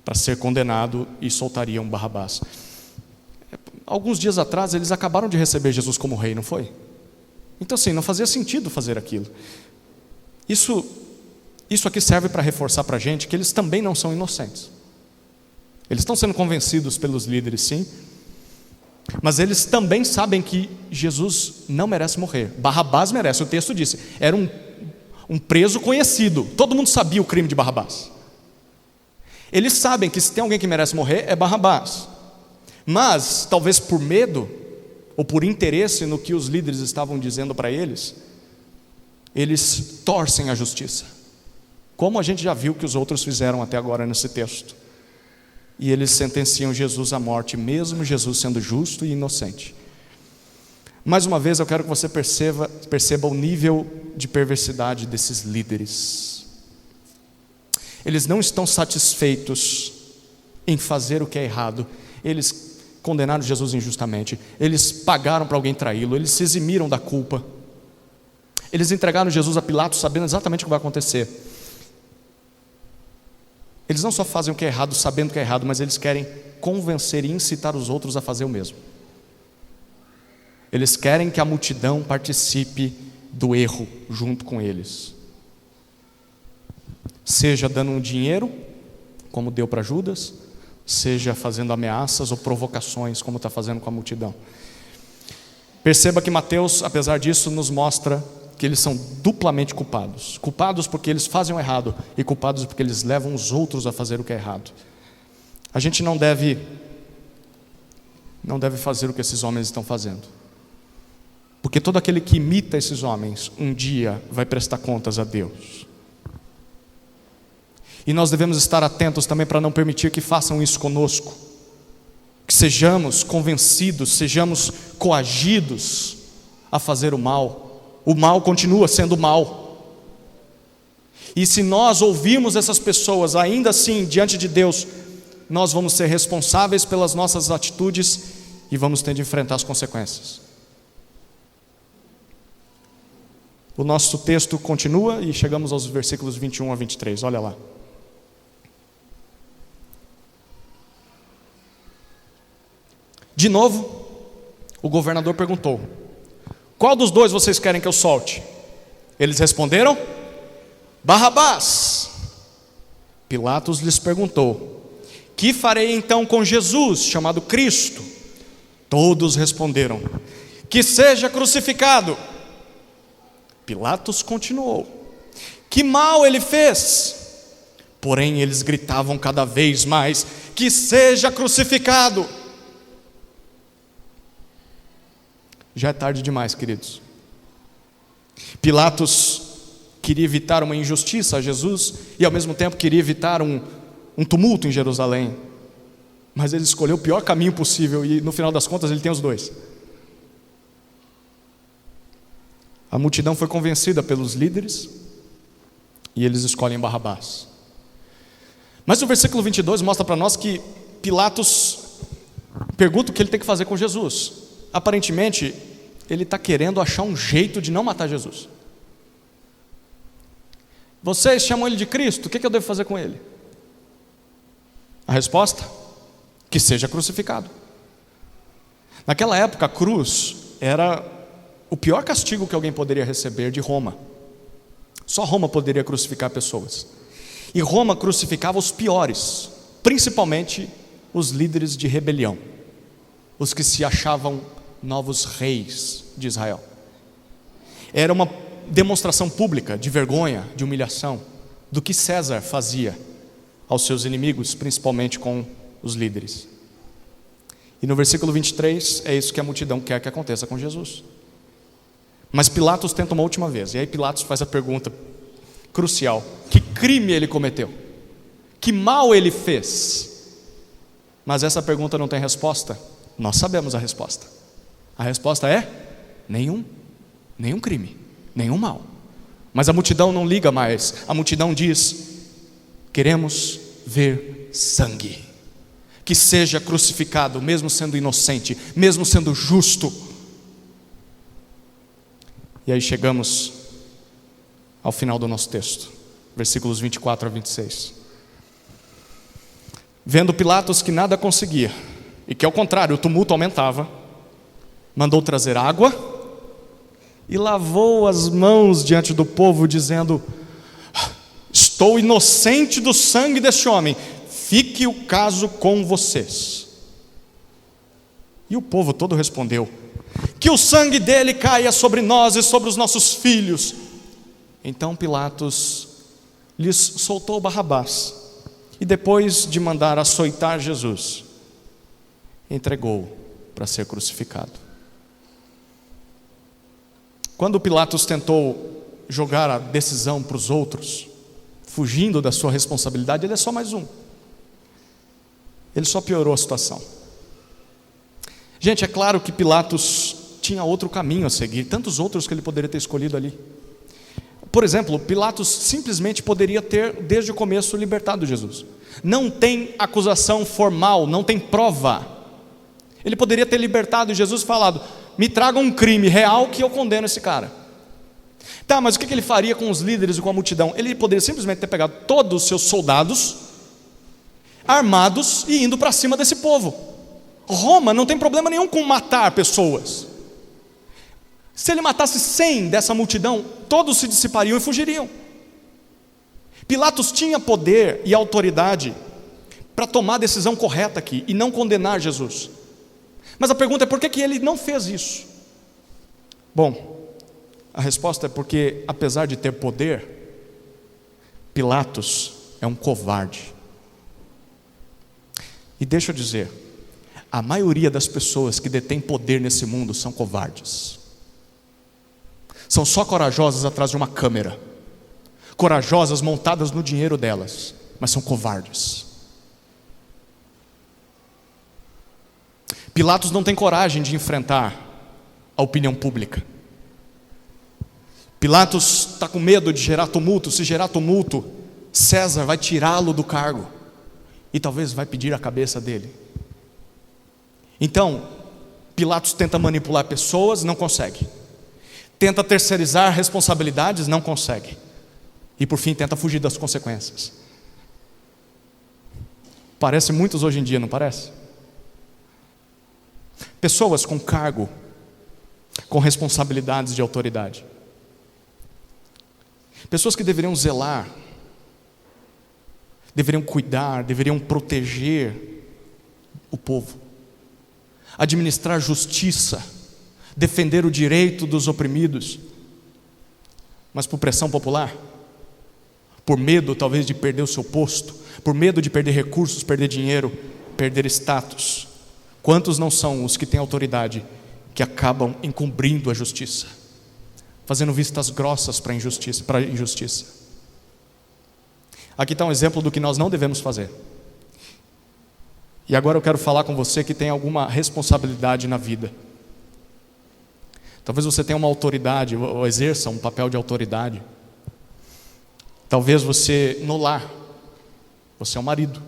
para ser condenado e soltariam Barrabás. Alguns dias atrás eles acabaram de receber Jesus como rei, não foi? Então assim, não fazia sentido fazer aquilo. Isso aqui serve para reforçar para a gente que eles também não são inocentes. Eles estão sendo convencidos pelos líderes, sim, Mas eles também sabem que Jesus não merece morrer. Barrabás merece, o texto disse. Era um preso conhecido, todo mundo sabia o crime de Barrabás. Eles sabem que se tem alguém que merece morrer, é Barrabás. Mas, talvez por medo, ou por interesse no que os líderes estavam dizendo para eles torcem a justiça, como a gente já viu que os outros fizeram até agora nesse texto. E eles sentenciam Jesus à morte, mesmo Jesus sendo justo e inocente. Mais uma vez eu quero que você perceba o nível de perversidade desses líderes. Eles não estão satisfeitos em fazer o que é errado. Eles condenaram Jesus injustamente, eles pagaram para alguém traí-lo, eles se eximiram da culpa, eles entregaram Jesus a Pilatos sabendo exatamente o que vai acontecer. Eles não só fazem o que é errado sabendo o que é errado, mas eles querem convencer e incitar os outros a fazer o mesmo. Eles querem que a multidão participe do erro junto com eles, seja dando um dinheiro, como deu para Judas, seja fazendo ameaças ou provocações, como está fazendo com a multidão. Perceba que Mateus, apesar disso, nos mostra que eles são duplamente culpados. Culpados porque eles fazem o errado e culpados porque eles levam os outros a fazer o que é errado. A gente não deve fazer o que esses homens estão fazendo, porque todo aquele que imita esses homens, um dia vai prestar contas a Deus. E nós devemos estar atentos também para não permitir que façam isso conosco, que sejamos convencidos, sejamos coagidos a fazer o mal. O mal continua sendo mal. E se nós ouvirmos essas pessoas, ainda assim, diante de Deus, nós vamos ser responsáveis pelas nossas atitudes e vamos ter de enfrentar as consequências. O nosso texto continua e chegamos aos versículos 21 a 23, olha lá. De novo, o governador perguntou: qual dos dois vocês querem que eu solte? Eles responderam: Barrabás. Pilatos lhes perguntou: que farei então com Jesus, chamado Cristo? Todos responderam: que seja crucificado. Pilatos continuou: que mal ele fez? Porém eles gritavam cada vez mais: que seja crucificado. Já é tarde demais, queridos. Pilatos queria evitar uma injustiça a Jesus e ao mesmo tempo queria evitar um tumulto em Jerusalém. Mas ele escolheu o pior caminho possível e no final das contas ele tem os dois. A multidão foi convencida pelos líderes e eles escolhem Barrabás. Mas o versículo 22 mostra para nós que Pilatos pergunta o que ele tem que fazer com Jesus. Aparentemente, ele está querendo achar um jeito de não matar Jesus. Vocês chamam ele de Cristo, o que eu devo fazer com ele? A resposta? Que seja crucificado. Naquela época, a cruz era o pior castigo que alguém poderia receber de Roma. Só Roma poderia crucificar pessoas. E Roma crucificava os piores, principalmente os líderes de rebelião, os que se achavam novos reis de Israel. Era uma demonstração pública de vergonha, de humilhação, do que César fazia aos seus inimigos, principalmente com os líderes. E no versículo 23, é isso que a multidão quer que aconteça com Jesus. Mas Pilatos tenta uma última vez, e aí Pilatos faz a pergunta crucial: que crime ele cometeu? Que mal ele fez? Mas essa pergunta não tem resposta. Nós sabemos a resposta. A resposta é: nenhum crime, nenhum mal. Mas a multidão não liga mais. A multidão diz: queremos ver sangue. Que seja crucificado, mesmo sendo inocente, mesmo sendo justo. E aí chegamos ao final do nosso texto, versículos 24 a 26. Vendo Pilatos que nada conseguia, e que ao contrário o tumulto aumentava, mandou trazer água e lavou as mãos diante do povo, dizendo: estou inocente do sangue deste homem, fique o caso com vocês. E o povo todo respondeu: que o sangue dele caia sobre nós e sobre os nossos filhos. Então Pilatos lhes soltou Barrabás, e depois de mandar açoitar Jesus, entregou-o para ser crucificado. Quando Pilatos tentou jogar a decisão para os outros, fugindo da sua responsabilidade, ele é só mais um. Ele só piorou a situação. Gente, é claro que Pilatos tinha outro caminho a seguir, tantos outros que ele poderia ter escolhido ali. Por exemplo, Pilatos simplesmente poderia ter, desde o começo, libertado Jesus. Não tem acusação formal, não tem prova. Ele poderia ter libertado Jesus e falado: me traga um crime real que eu condeno esse cara. Tá, mas o que ele faria com os líderes e com a multidão? Ele poderia simplesmente ter pegado todos os seus soldados armados e indo para cima desse povo. Roma não tem problema nenhum com matar pessoas. Se ele matasse 100 dessa multidão, todos se dissipariam e fugiriam. Pilatos tinha poder e autoridade para tomar a decisão correta aqui e não condenar Jesus. Mas a pergunta é: por que ele não fez isso? Bom, a resposta é porque, apesar de ter poder, Pilatos é um covarde. E deixa eu dizer, a maioria das pessoas que detêm poder nesse mundo são covardes. São só corajosas atrás de uma câmera, corajosas montadas no dinheiro delas, mas são covardes. Pilatos não tem coragem de enfrentar a opinião pública. Pilatos está com medo de gerar tumulto. Se gerar tumulto, César vai tirá-lo do cargo e talvez vai pedir a cabeça dele. Então, Pilatos tenta manipular pessoas, não consegue. Tenta terceirizar responsabilidades, não consegue. E por fim tenta fugir das consequências. Parece muitos hoje em dia, não parece? Pessoas com cargo, com responsabilidades de autoridade. Pessoas que deveriam zelar, deveriam cuidar, deveriam proteger o povo, administrar justiça, defender o direito dos oprimidos, mas por pressão popular, por medo talvez de perder o seu posto, por medo de perder recursos, perder dinheiro, perder status. Quantos não são os que têm autoridade que acabam encobrindo a justiça, fazendo vistas grossas para a injustiça? Aqui está um exemplo do que nós não devemos fazer. E agora eu quero falar com você que tem alguma responsabilidade na vida. Talvez você tenha uma autoridade, ou exerça um papel de autoridade. Talvez você, no lar, você é um marido,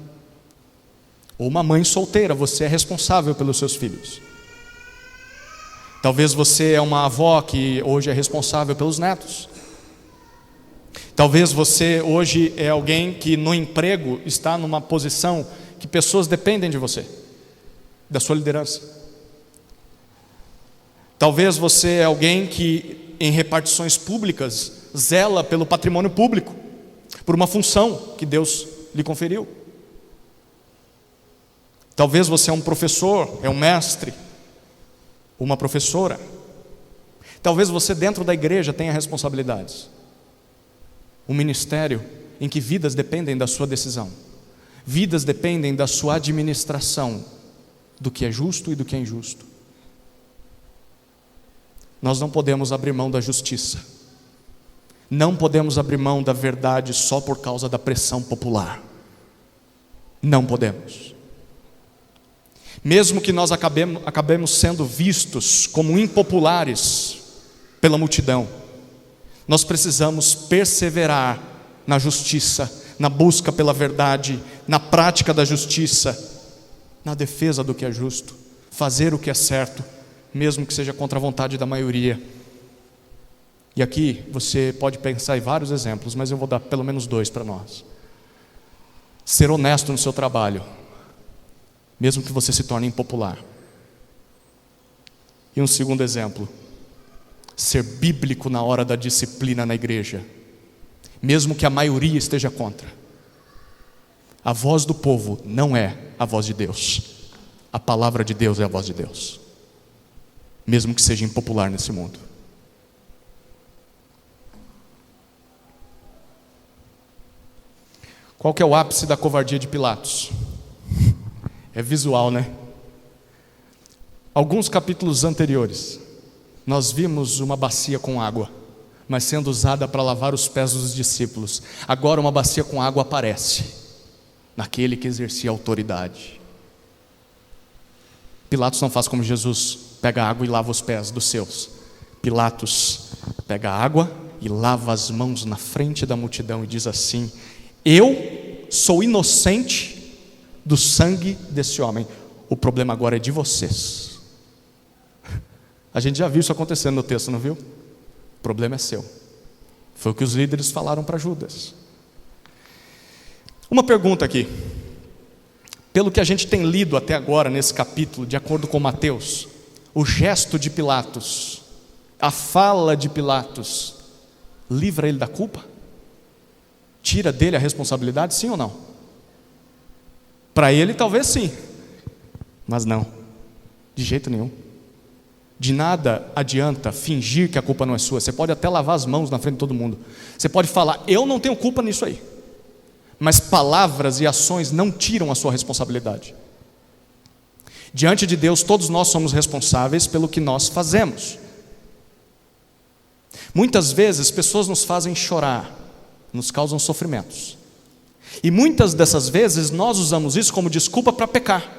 ou uma mãe solteira, você é responsável pelos seus filhos. Talvez você é uma avó que hoje é responsável pelos netos. Talvez você hoje é alguém que no emprego está numa posição que pessoas dependem de você, da sua liderança. Talvez você é alguém que em repartições públicas zela pelo patrimônio público, por uma função que Deus lhe conferiu. Talvez você é um professor, é um mestre, uma professora. Talvez você dentro da igreja tenha responsabilidades. Um ministério em que vidas dependem da sua decisão. Vidas dependem da sua administração do que é justo e do que é injusto. Nós não podemos abrir mão da justiça. Não podemos abrir mão da verdade só por causa da pressão popular. Não podemos. Mesmo que nós acabemos sendo vistos como impopulares pela multidão, nós precisamos perseverar na justiça, na busca pela verdade, na prática da justiça, na defesa do que é justo, fazer o que é certo, mesmo que seja contra a vontade da maioria. E aqui você pode pensar em vários exemplos, mas eu vou dar pelo menos 2 para nós. Ser honesto no seu trabalho, mesmo que você se torne impopular. E um segundo exemplo, ser bíblico na hora da disciplina na igreja, mesmo que a maioria esteja contra. A voz do povo não é a voz de Deus. A palavra de Deus é a voz de Deus, mesmo que seja impopular nesse mundo. Qual que é o ápice da covardia de Pilatos? É visual, né? Alguns capítulos anteriores, nós vimos uma bacia com água, mas sendo usada para lavar os pés dos discípulos. Agora uma bacia com água aparece naquele que exercia autoridade. Pilatos não faz como Jesus, pega água e lava os pés dos seus. Pilatos pega água e lava as mãos na frente da multidão e diz assim: eu sou inocente do sangue desse homem, o problema agora é de vocês. A gente já viu isso acontecendo no texto, não viu? O problema é seu. Foi o que os líderes falaram para Judas. Uma pergunta aqui. Pelo que a gente tem lido até agora nesse capítulo, de acordo com Mateus, o gesto de Pilatos, a fala de Pilatos, livra ele da culpa? Tira dele a responsabilidade, sim ou não? Para ele talvez sim, mas não, de jeito nenhum. De nada adianta fingir que a culpa não é sua. Você pode até lavar as mãos na frente de todo mundo. Você pode falar, eu não tenho culpa nisso aí. Mas palavras e ações não tiram a sua responsabilidade. Diante de Deus, todos nós somos responsáveis pelo que nós fazemos. Muitas vezes, pessoas nos fazem chorar, nos causam sofrimentos. E muitas dessas vezes, nós usamos isso como desculpa para pecar.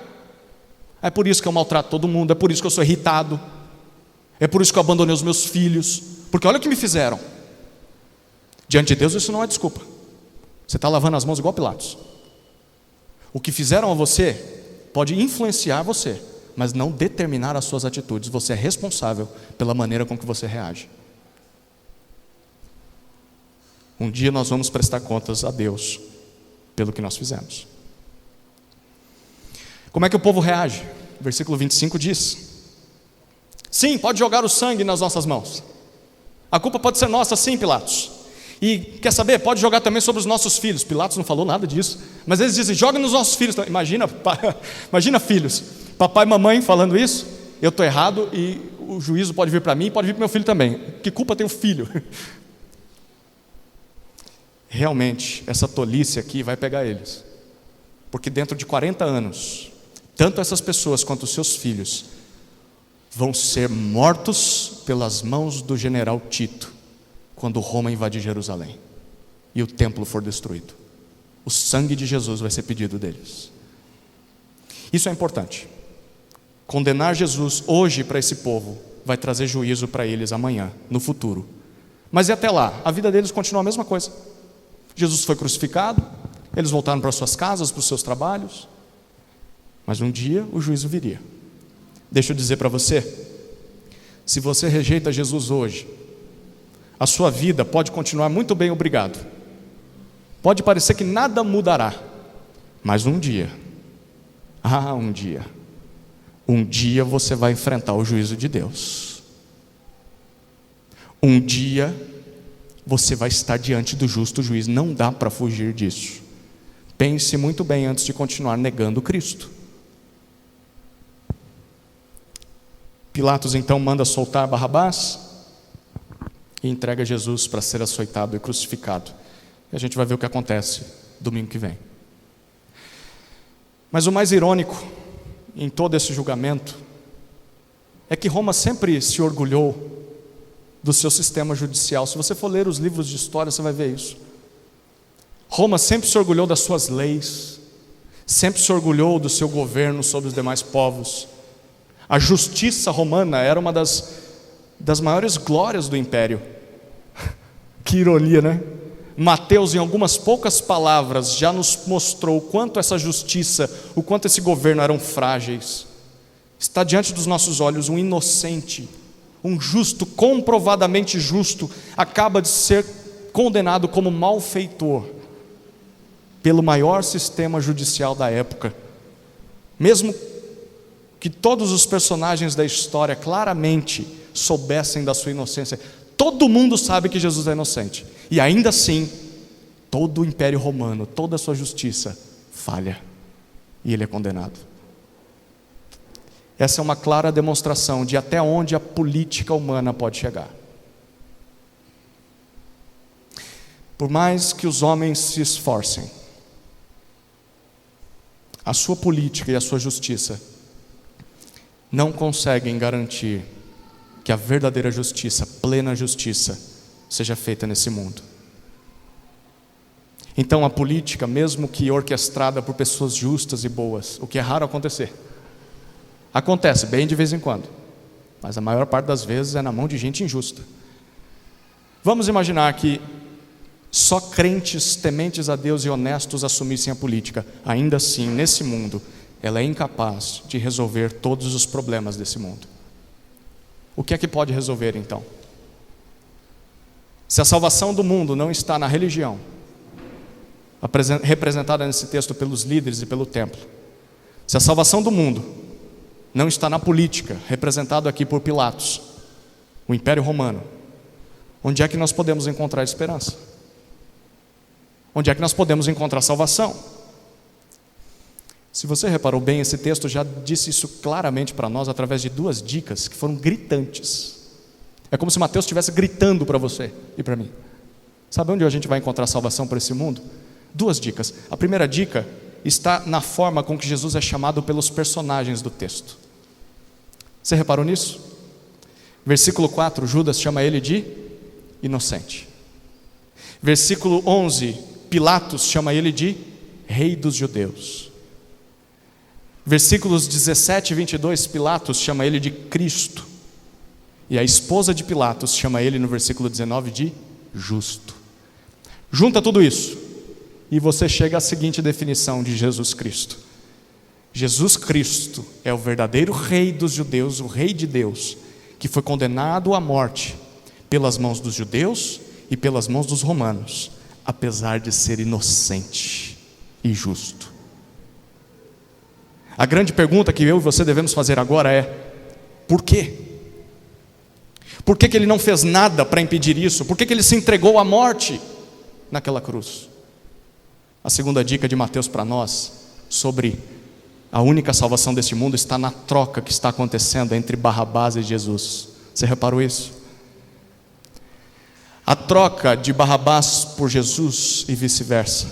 É por isso que eu maltrato todo mundo, é por isso que eu sou irritado, é por isso que eu abandonei os meus filhos, porque olha o que me fizeram. Diante de Deus, isso não é desculpa. Você está lavando as mãos igual Pilatos. O que fizeram a você pode influenciar você, mas não determinar as suas atitudes. Você é responsável pela maneira com que você reage. Um dia nós vamos prestar contas a Deus pelo que nós fizemos. Como é que o povo reage? Versículo 25 diz: sim, pode jogar o sangue nas nossas mãos. A culpa pode ser nossa, sim, Pilatos. E quer saber, pode jogar também sobre os nossos filhos. Pilatos não falou nada disso, mas eles dizem, joga nos nossos filhos. Imagina filhos, papai e mamãe falando isso. Eu estou errado e o juízo pode vir para mim e pode vir para o meu filho também. Que culpa tem o filho? Realmente, essa tolice aqui vai pegar eles. Porque dentro de 40 anos, tanto essas pessoas quanto os seus filhos vão ser mortos pelas mãos do general Tito, quando Roma invadir Jerusalém e o templo for destruído. O sangue de Jesus vai ser pedido deles. Isso é importante. Condenar Jesus hoje para esse povo vai trazer juízo para eles amanhã, no futuro. Mas e até lá? A vida deles continua a mesma coisa. Jesus foi crucificado, eles voltaram para suas casas, para os seus trabalhos, mas um dia o juízo viria. Deixa eu dizer para você, se você rejeita Jesus hoje, a sua vida pode continuar muito bem, obrigado. Pode parecer que nada mudará, mas um dia você vai enfrentar o juízo de Deus. Um dia você vai estar diante do justo juiz, não dá para fugir disso. Pense muito bem antes de continuar negando Cristo. Pilatos então manda soltar Barrabás e entrega Jesus para ser açoitado e crucificado. E a gente vai ver o que acontece domingo que vem. Mas o mais irônico em todo esse julgamento é que Roma sempre se orgulhou do seu sistema judicial. Se você for ler os livros de história, você vai ver isso. Roma sempre se orgulhou das suas leis, sempre se orgulhou do seu governo sobre os demais povos. A justiça romana era uma das maiores glórias do império. Que ironia, né? Mateus, em algumas poucas palavras, já nos mostrou o quanto essa justiça, o quanto esse governo eram frágeis. Está diante dos nossos olhos um inocente, um justo, comprovadamente justo, acaba de ser condenado como malfeitor pelo maior sistema judicial da época. Mesmo que todos os personagens da história claramente soubessem da sua inocência, todo mundo sabe que Jesus é inocente, e ainda assim, todo o Império Romano, toda a sua justiça falha, e ele é condenado. Essa é uma clara demonstração de até onde a política humana pode chegar. Por mais que os homens se esforcem, a sua política e a sua justiça não conseguem garantir que a verdadeira justiça, plena justiça, seja feita nesse mundo. Então a política, mesmo que orquestrada por pessoas justas e boas, o que é raro acontecer, acontece bem de vez em quando, mas a maior parte das vezes é na mão de gente injusta. Vamos imaginar que só crentes tementes a Deus e honestos assumissem a política. Ainda assim, nesse mundo, ela é incapaz de resolver todos os problemas desse mundo. O que é que pode resolver então? Se a salvação do mundo não está na religião, representada nesse texto pelos líderes e pelo templo, se a salvação do mundo não está na política, representado aqui por Pilatos, o Império Romano, onde é que nós podemos encontrar esperança? Onde é que nós podemos encontrar salvação? Se você reparou bem, esse texto já disse isso claramente para nós através de duas dicas que foram gritantes. É como se Mateus estivesse gritando para você e para mim. Sabe onde a gente vai encontrar salvação para esse mundo? Duas dicas. A primeira dica está na forma com que Jesus é chamado pelos personagens do texto. Você reparou nisso? Versículo 4, Judas chama ele de inocente. Versículo 11, Pilatos chama ele de Rei dos Judeus. Versículos 17 e 22, Pilatos chama ele de Cristo. E a esposa de Pilatos chama ele no versículo 19 de justo. Junta tudo isso e você chega à seguinte definição de Jesus Cristo. Jesus Cristo é o verdadeiro Rei dos Judeus, o Rei de Deus, que foi condenado à morte pelas mãos dos judeus e pelas mãos dos romanos, apesar de ser inocente e justo. A grande pergunta que eu e você devemos fazer agora é: por quê? Por que ele não fez nada para impedir isso? Por que ele se entregou à morte naquela cruz? A segunda dica de Mateus para nós sobre a única salvação deste mundo está na troca que está acontecendo entre Barrabás e Jesus. Você reparou isso? A troca de Barrabás por Jesus e vice-versa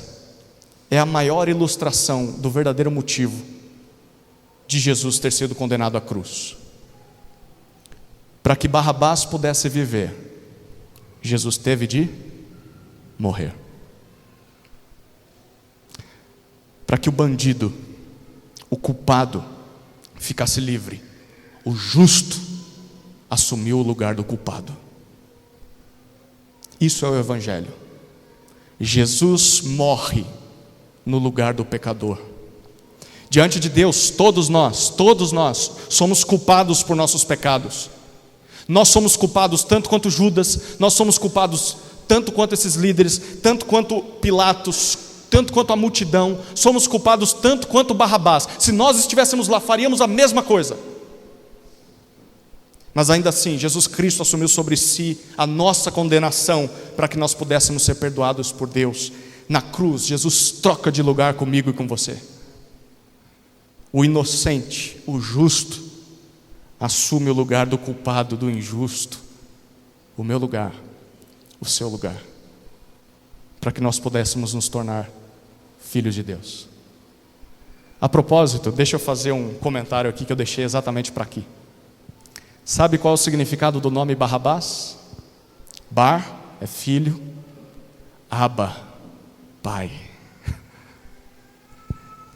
é a maior ilustração do verdadeiro motivo de Jesus ter sido condenado à cruz. Para que Barrabás pudesse viver, Jesus teve de morrer. Para que o bandido, o culpado, ficasse livre, o justo assumiu o lugar do culpado. Isso é o Evangelho. Jesus morre no lugar do pecador. Diante de Deus, todos nós somos culpados por nossos pecados. Nós somos culpados tanto quanto Judas, nós somos culpados tanto quanto esses líderes, tanto quanto Pilatos, tanto quanto a multidão, somos culpados tanto quanto Barrabás. Se nós estivéssemos lá, faríamos a mesma coisa. Mas ainda assim, Jesus Cristo assumiu sobre si a nossa condenação para que nós pudéssemos ser perdoados por Deus. Na cruz, Jesus troca de lugar comigo e com você. O inocente, o justo, assume o lugar do culpado, do injusto, o meu lugar, o seu lugar, para que nós pudéssemos nos tornar filhos de Deus. A propósito, deixa eu fazer um comentário aqui que eu deixei exatamente para aqui. Sabe qual é o significado do nome Barrabás? Bar é filho, Abba, pai.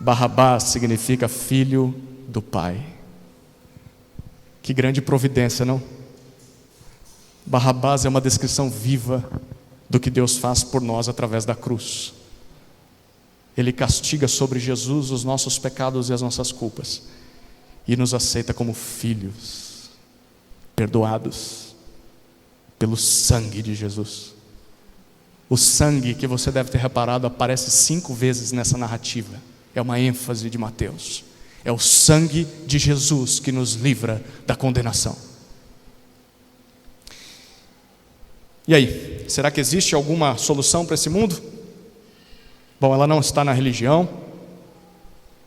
Barrabás significa filho do pai. Que grande providência, não? Barrabás é uma descrição viva do que Deus faz por nós através da cruz. Ele castiga sobre Jesus os nossos pecados e as nossas culpas e nos aceita como filhos, perdoados pelo sangue de Jesus. O sangue, que você deve ter reparado, aparece 5 vezes nessa narrativa. É uma ênfase de Mateus. É o sangue de Jesus que nos livra da condenação. E aí, será que existe alguma solução para esse mundo? Bom, ela não está na religião,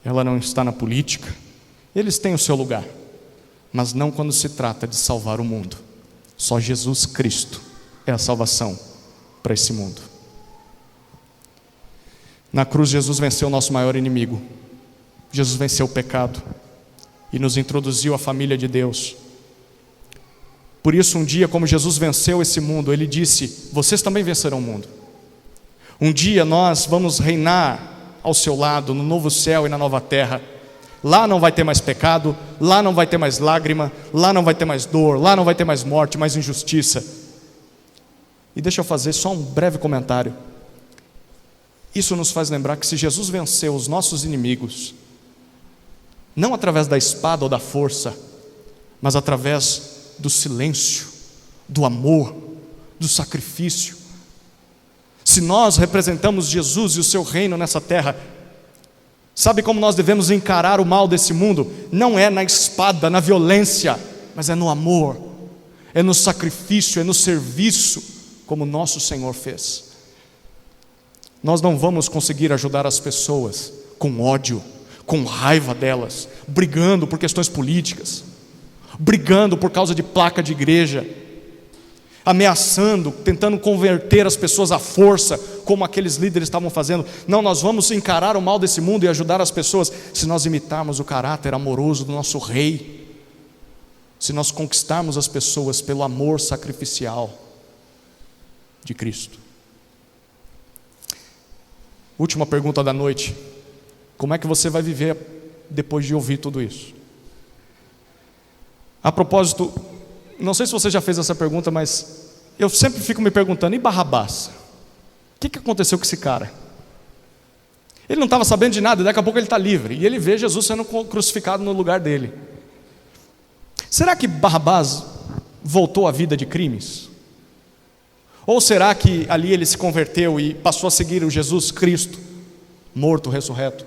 ela não está na política. Eles têm o seu lugar, mas não quando se trata de salvar o mundo. Só Jesus Cristo é a salvação para esse mundo. Na cruz, Jesus venceu o nosso maior inimigo. Jesus venceu o pecado e nos introduziu à família de Deus. Por isso, um dia, como Jesus venceu esse mundo, Ele disse: vocês também vencerão o mundo. Um dia nós vamos reinar ao seu lado, no novo céu e na nova terra. Lá não vai ter mais pecado, lá não vai ter mais lágrima, lá não vai ter mais dor, lá não vai ter mais morte, mais injustiça. E deixa eu fazer só um breve comentário. Isso nos faz lembrar que se Jesus venceu os nossos inimigos, não através da espada ou da força, mas através do silêncio, do amor, do sacrifício. Se nós representamos Jesus e o seu reino nessa terra, sabe como nós devemos encarar o mal desse mundo? Não é na espada, na violência, mas é no amor, é no sacrifício, é no serviço, como nosso Senhor fez. Nós não vamos conseguir ajudar as pessoas com ódio, com raiva delas, brigando por questões políticas, brigando por causa de placa de igreja, ameaçando, tentando converter as pessoas à força, como aqueles líderes estavam fazendo. Não, nós vamos encarar o mal desse mundo e ajudar as pessoas se nós imitarmos o caráter amoroso do nosso rei, se nós conquistarmos as pessoas pelo amor sacrificial de Cristo. Última pergunta da noite: como é que você vai viver depois de ouvir tudo isso? A propósito, não sei se você já fez essa pergunta, mas eu sempre fico me perguntando: e Barrabás? O que aconteceu com esse cara? Ele não estava sabendo de nada, e daqui a pouco ele está livre, e ele vê Jesus sendo crucificado no lugar dele. Será que Barrabás voltou à vida de crimes? Ou será que ali ele se converteu e passou a seguir o Jesus Cristo, morto, ressurreto?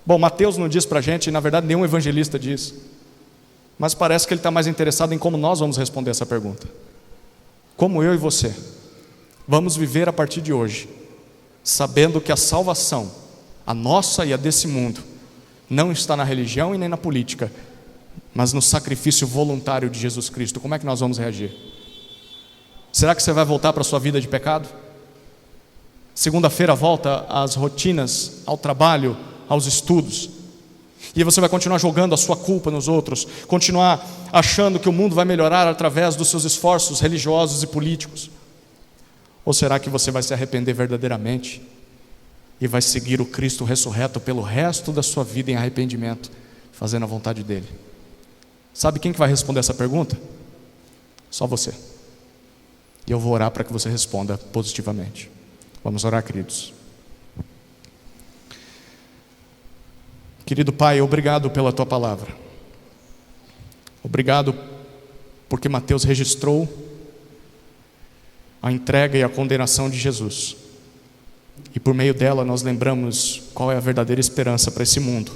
Bom, Mateus não diz para a gente, e na verdade nenhum evangelista diz, mas parece que ele está mais interessado em como nós vamos responder essa pergunta. Como eu e você vamos viver a partir de hoje, sabendo que a salvação, a nossa e a desse mundo, não está na religião e nem na política, mas no sacrifício voluntário de Jesus Cristo. Como é que nós vamos reagir? Será que você vai voltar para a sua vida de pecado? Segunda-feira volta às rotinas, ao trabalho, aos estudos, e você vai continuar jogando a sua culpa nos outros, continuar achando que o mundo vai melhorar através dos seus esforços religiosos e políticos? Ou será que você vai se arrepender verdadeiramente e vai seguir o Cristo ressurreto pelo resto da sua vida em arrependimento, fazendo a vontade dele? Sabe quem que vai responder essa pergunta? Só você. E eu vou orar para que você responda positivamente. Vamos orar, queridos. Querido Pai, obrigado pela Tua palavra. Obrigado porque Mateus registrou a entrega e a condenação de Jesus. E por meio dela nós lembramos qual é a verdadeira esperança para esse mundo.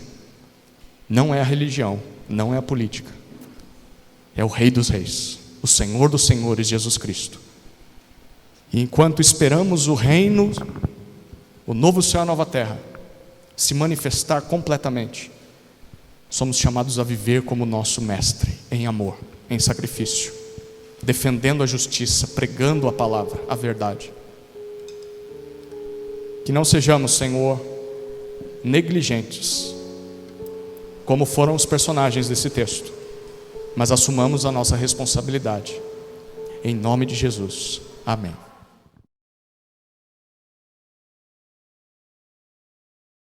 Não é a religião, não é a política. É o Rei dos Reis, o Senhor dos Senhores, Jesus Cristo. E enquanto esperamos o reino, o novo céu e a nova terra, se manifestar completamente, somos chamados a viver como nosso mestre, em amor, em sacrifício, defendendo a justiça, pregando a palavra, a verdade. Que não sejamos, Senhor, negligentes, como foram os personagens desse texto, mas assumamos a nossa responsabilidade. Em nome de Jesus. Amém.